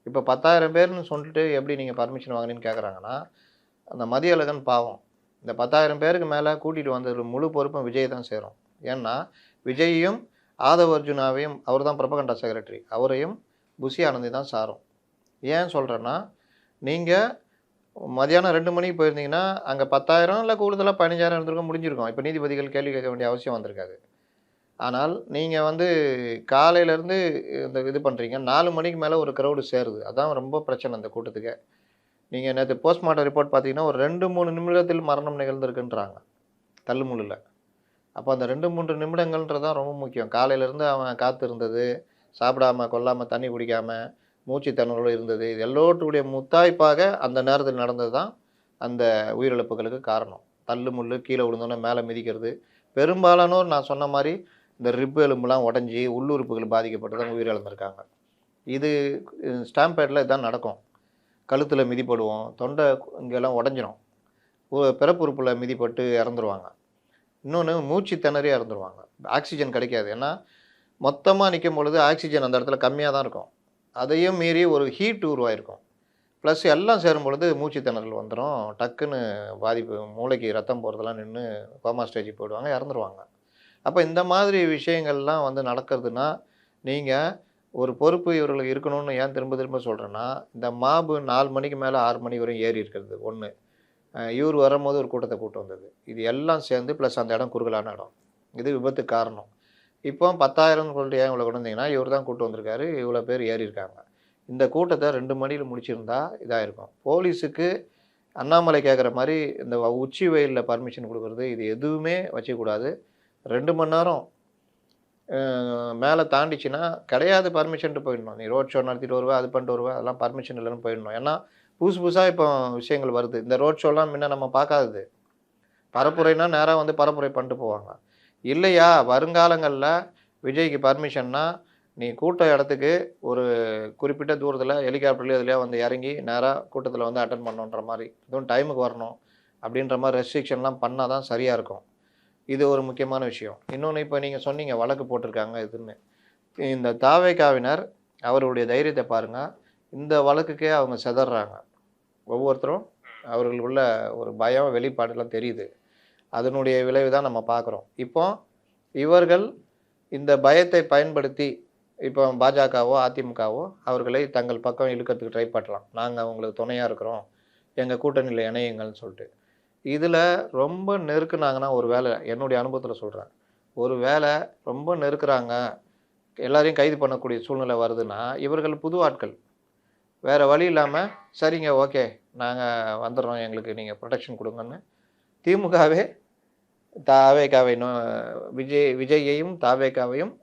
இப்ப 10,000 பேர்ன்னு சொல்லிட்டு எப்படி நீங்க பர்மிஷன் வாங்குனீங்கன்னு கேட்குறாங்கன்னா, அந்த மதியழகன் பாவம். இந்த 10,000 பேருக்கு மேல கூட்டிட்டு வந்தது முழு பொறுப்பும் விஜய் தான் சேரும். ஏன்னா, விஜய்யையும், ஆதவ் அர்ஜுனாவையும் அவர் தான் புரொபகண்டா செக்ரட்டரி. அவரையும் புஷி ஆனந்தை தான் சாரும். ஏன் சொல்றேன்னா, நீங்க மதியானம் 2 மணிக்கு போயிருந்தீங்கன்னா, அங்க 10,000 இல்ல கூடுதலா 15,000 இருந்திருக்கும் முடிஞ்சிருக்கும். இப்ப நீதிபதிகள் கேள்வி கேட்க வேண்டிய அவசியம் வந்திருக்காது. ஆனால், நீங்க வந்து காலையிலேருந்து இந்த இது பண்றீங்க. 4 மணிக்கு மேல ஒரு கிரவுடு சேருது. அதான் ரொம்ப பிரச்சனை அந்த கூட்டத்துக்கே. நீங்கள் நேற்று போஸ்ட்மார்ட்டம் ரிப்போர்ட் பார்த்தீங்கன்னா ஒரு 2-3 நிமிடத்தில் மரணம் நிகழ்ந்திருக்குன்றாங்க தள்ளுமுள்ளில். அப்போ அந்த 2-3 நிமிடங்கள்ன்றது தான் ரொம்ப முக்கியம். காலையிலேருந்து அவன் காத்து இருந்தது, சாப்பிடாம கொள்ளாமல் தண்ணி குடிக்காமல் மூச்சு திணறலோடு இருந்தது. இது எல்லோருடைய முத்தாய்ப்பாக அந்த நேரத்தில் நடந்தது தான் அந்த உயிரிழப்புகளுக்கு காரணம். தள்ளுமுள்ளு கீழே விழுந்தோன்னே மேலே மிதிக்கிறது. பெரும்பாலானோர் நான் சொன்ன மாதிரி இந்த ரிப் எலும்புலாம் உடஞ்சி உள்ளுறுப்புகள் பாதிக்கப்பட்டு தான் உயிரிழந்திருக்காங்க. இது ஸ்டாம்பேடில் இதுதான் நடக்கும். கழுத்தில் மிதிப்படுவோம், தொண்டை இங்கெல்லாம் உடஞ்சிரும், பிறப்புறுப்பில் மிதிப்பட்டு இறந்துருவாங்க. இன்னொன்று மூச்சு திணறி இறந்துருவாங்க. ஆக்சிஜன் கிடைக்காது. ஏன்னா மொத்தமாக நிற்கும் பொழுது ஆக்சிஜன் அந்த இடத்துல கம்மியாக தான் இருக்கும். அதையும் மீறி ஒரு ஹீட் உருவாயிருக்கும். ப்ளஸ் எல்லாம் சேரும் பொழுது மூச்சு திணறல் வந்துடும். டக்குன்னு பாதிப்பு, மூளைக்கு ரத்தம் போகிறதெல்லாம் நின்று கோமா ஸ்டேஜுக்கு போயிடுவாங்க, இறந்துருவாங்க. அப்போ இந்த மாதிரி விஷயங்கள்லாம் வந்து நடக்கிறதுனா, நீங்கள் ஒரு பொறுப்பு இவர்களுக்கு இருக்கணும்னு ஏன் திரும்ப திரும்ப சொல்கிறேன்னா, இந்த மாபு 4 மணிக்கு மேலே 6 மணி வரையும் ஏறி இருக்கிறது ஒன்று. இவர் வரும்போது ஒரு கூட்டத்தை கூட்டு வந்தது. இது எல்லாம் சேர்ந்து ப்ளஸ் அந்த இடம் குறுகலான இடம். இது விபத்துக்கு காரணம். இப்போ 10,000ன்னு சொல்லிட்டு ஏன் இவ்வளோ கொண்டு வந்தீங்கன்னா, இவர் தான் கூட்டு வந்திருக்காரு, இவ்வளோ பேர் ஏறியிருக்காங்க. இந்த கூட்டத்தை 2 மணியில் முடிச்சிருந்தா இதாயிருக்கும். போலீஸுக்கு அண்ணாமலை கேட்குற மாதிரி இந்த உச்சி வெயிலில் பர்மிஷன் கொடுக்குறது, இது எதுவுமே வச்சுக்கூடாது. 2 மணி நேரம் மேலே தாண்டிச்சுன்னா கிடையாது பர்மிஷன்ட்டு போயிடணும். நீ ரோட் ஷோ நடத்திட்டு வருவ, அது பண்ணிட்டு வருவ, அதெல்லாம் பர்மிஷன் இல்லைன்னு போயிடணும். ஏன்னா புதுசு புதுசாக இப்போ விஷயங்கள் வருது. இந்த ரோட் ஷோலாம் முன்ன நம்ம பார்க்காதது. பரப்புரைனா நேராக வந்து பரப்புரை பண்ணிட்டு போவாங்க. இல்லையா வருங்காலங்களில் விஜய்க்கு பர்மிஷன்னா, நீ கூட்ட இடத்துக்கு ஒரு குறிப்பிட்ட தூரத்தில் ஹெலிகாப்டர்லேயோ இதுலையோ வந்து இறங்கி நேராக கூட்டத்தில் வந்து அட்டெண்ட் பண்ணணுன்ற மாதிரி, இதுவும் டைமுக்கு வரணும் அப்படின்ற மாதிரி ரெஸ்ட்ரிக்ஷன்லாம் பண்ணால் தான் சரியாக இருக்கும். இது ஒரு முக்கியமான விஷயம். இன்னொன்று இப்போ நீங்கள் சொன்னீங்க வழக்கு போட்டிருக்காங்க இதுன்னு. இந்த தாவேகாவினர் அவருடைய தைரியத்தை பாருங்கள். இந்த வழக்குக்கே அவங்க சிதறாங்க. ஒவ்வொருத்தரும் அவர்களுக்குள்ள ஒரு பயம் வெளிப்பாடுலாம் தெரியுது. அதனுடைய விளைவு தான் நம்ம பார்க்குறோம். இப்போ இவர்கள் இந்த பயத்தை பயன்படுத்தி இப்போ பாஜகவோ அதிமுகவோ அவர்களை தங்கள் பக்கம் இழுக்கிறதுக்கு ட்ரை பண்ணலாம். நாங்கள் உங்களுக்கு துணையாக இருக்கிறோம், எங்கள் கூட்டணியில் இணையுங்கள்னு சொல்லிட்டு. இதில் ரொம்ப நெருக்குனாங்கன்னா, ஒரு வேளை என்னுடைய அனுபவத்தில் சொல்கிறேன், ஒரு வேளை ரொம்ப நெருக்குறாங்க, எல்லாரையும் கைது பண்ணக்கூடிய சூழ்நிலை வருதுன்னா, இவர்கள் புது ஆட்கள் வேறு வழி இல்லாமல் சரிங்க ஓகே நாங்கள் வந்துடுறோம், எங்களுக்கு நீங்கள் ப்ரொடெக்ஷன் கொடுங்கன்னு திமுகவே தாவேகாவை விஜயையும் தாவேகாவையும்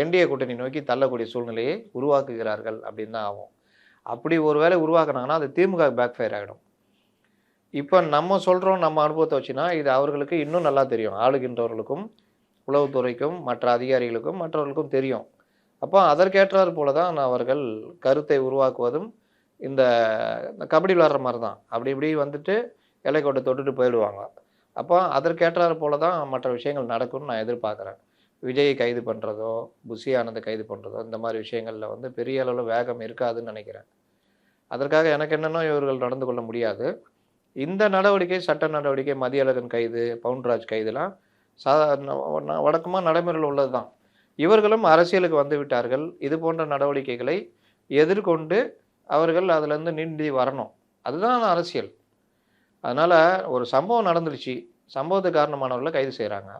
என்டிஏ கூட்டணி நோக்கி தள்ளக்கூடிய சூழ்நிலையை உருவாக்குகிறார்கள் அப்படின்னு தான் ஆகும். அப்படி ஒரு வேளை உருவாக்குனாங்கன்னா அது திமுக பேக் ஃபயர் ஆகிடும். இப்போ நம்ம சொல்கிறோம் நம்ம அனுபவத்தை வச்சுன்னா இது அவர்களுக்கு இன்னும் நல்லா தெரியும். ஆளுகின்றவர்களுக்கும் உளவுத்துறைக்கும் மற்ற அதிகாரிகளுக்கும் மற்றவர்களுக்கும் தெரியும். அப்போ அதற்கேற்றார் போல தான் அவர்கள் கருத்தை உருவாக்குவதும் இந்த கபடி விளாட்ற மாதிரி தான். அப்படி இப்படி வந்துட்டு எல்லைக்கோட்டை தொட்டுட்டு போயிடுவாங்க. அப்போ அதற்கேற்றார் போல தான் மற்ற விஷயங்கள் நடக்கும்னு நான் எதிர்பார்க்குறேன். விஜயை கைது பண்ணுறதோ, புஷி ஆனந்தை கைது பண்ணுறதோ, இந்த மாதிரி விஷயங்களில் வந்து பெரிய அளவில் வேகம் இருக்காதுன்னு நினைக்கிறேன். அதற்காக எனக்கு என்னென்னோ இவர்கள் நடந்து கொள்ள முடியாது. இந்த நடவடிக்கை, சட்ட நடவடிக்கை, மதியழகன் கைது, பவுன்ராஜ் கைதுலாம் வழக்கமாக நடைமுறையில் உள்ளது தான். இவர்களும் அரசியலுக்கு வந்து விட்டார்கள். இது போன்ற நடவடிக்கைகளை எதிர்கொண்டு அவர்கள் அதிலேருந்து நீந்தி வரணும். அதுதான் அரசியல். அதனால் ஒரு சம்பவம் நடந்துருச்சு, சம்பவத்துக்கு காரணமானவர்களை கைது செய்கிறாங்க.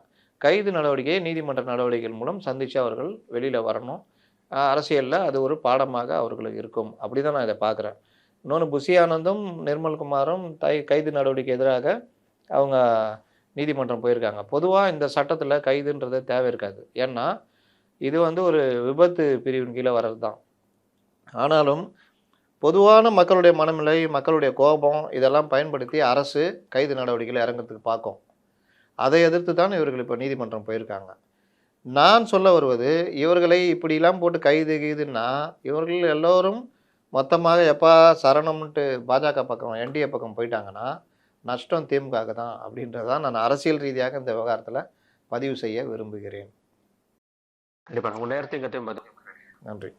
கைது நடவடிக்கையை நீதிமன்ற நடவடிக்கைகள் மூலம் சந்தித்து அவர்கள் வெளியில் வரணும். அரசியலில் அது ஒரு பாடமாக அவர்களுக்கு இருக்கும். அப்படி தான் நான் இதை பார்க்குறேன். இன்னொன்று புஷி ஆனந்தும் நிர்மல்குமாரும் கைது நடவடிக்கை எதிராக அவங்க நீதிமன்றம் போயிருக்காங்க. பொதுவாக இந்த சட்டத்தில் கைதுன்றது தேவை இருக்காது. ஏன்னா இது வந்து ஒரு விபத்து பிரிவின் கீழே வர்றது தான். ஆனாலும் பொதுவான மக்களுடைய மனநிலை, மக்களுடைய கோபம் இதெல்லாம் பயன்படுத்தி அரசு கைது நடவடிக்கையில் இறங்கிறதுக்கு பார்க்கும். அதை எதிர்த்து தான் இவர்கள் இப்போ நீதிமன்றம் போயிருக்காங்க. நான் சொல்ல வருவது, இவர்களை இப்படிலாம் போட்டு கைதுன்னா இவர்கள் எல்லோரும் மொத்தமாக எப்போ சரணம்ன்ட்டு பாஜக பக்கம் என்டிஏ பக்கம் போயிட்டாங்கன்னா நஷ்டம் திமுக தான் அப்படின்றதான் நான் அரசியல் ரீதியாக இந்த விவகாரத்தில் பதிவு செய்ய விரும்புகிறேன். கண்டிப்பாக உங்கள் நேரத்தையும் கத்தையும் நன்றி.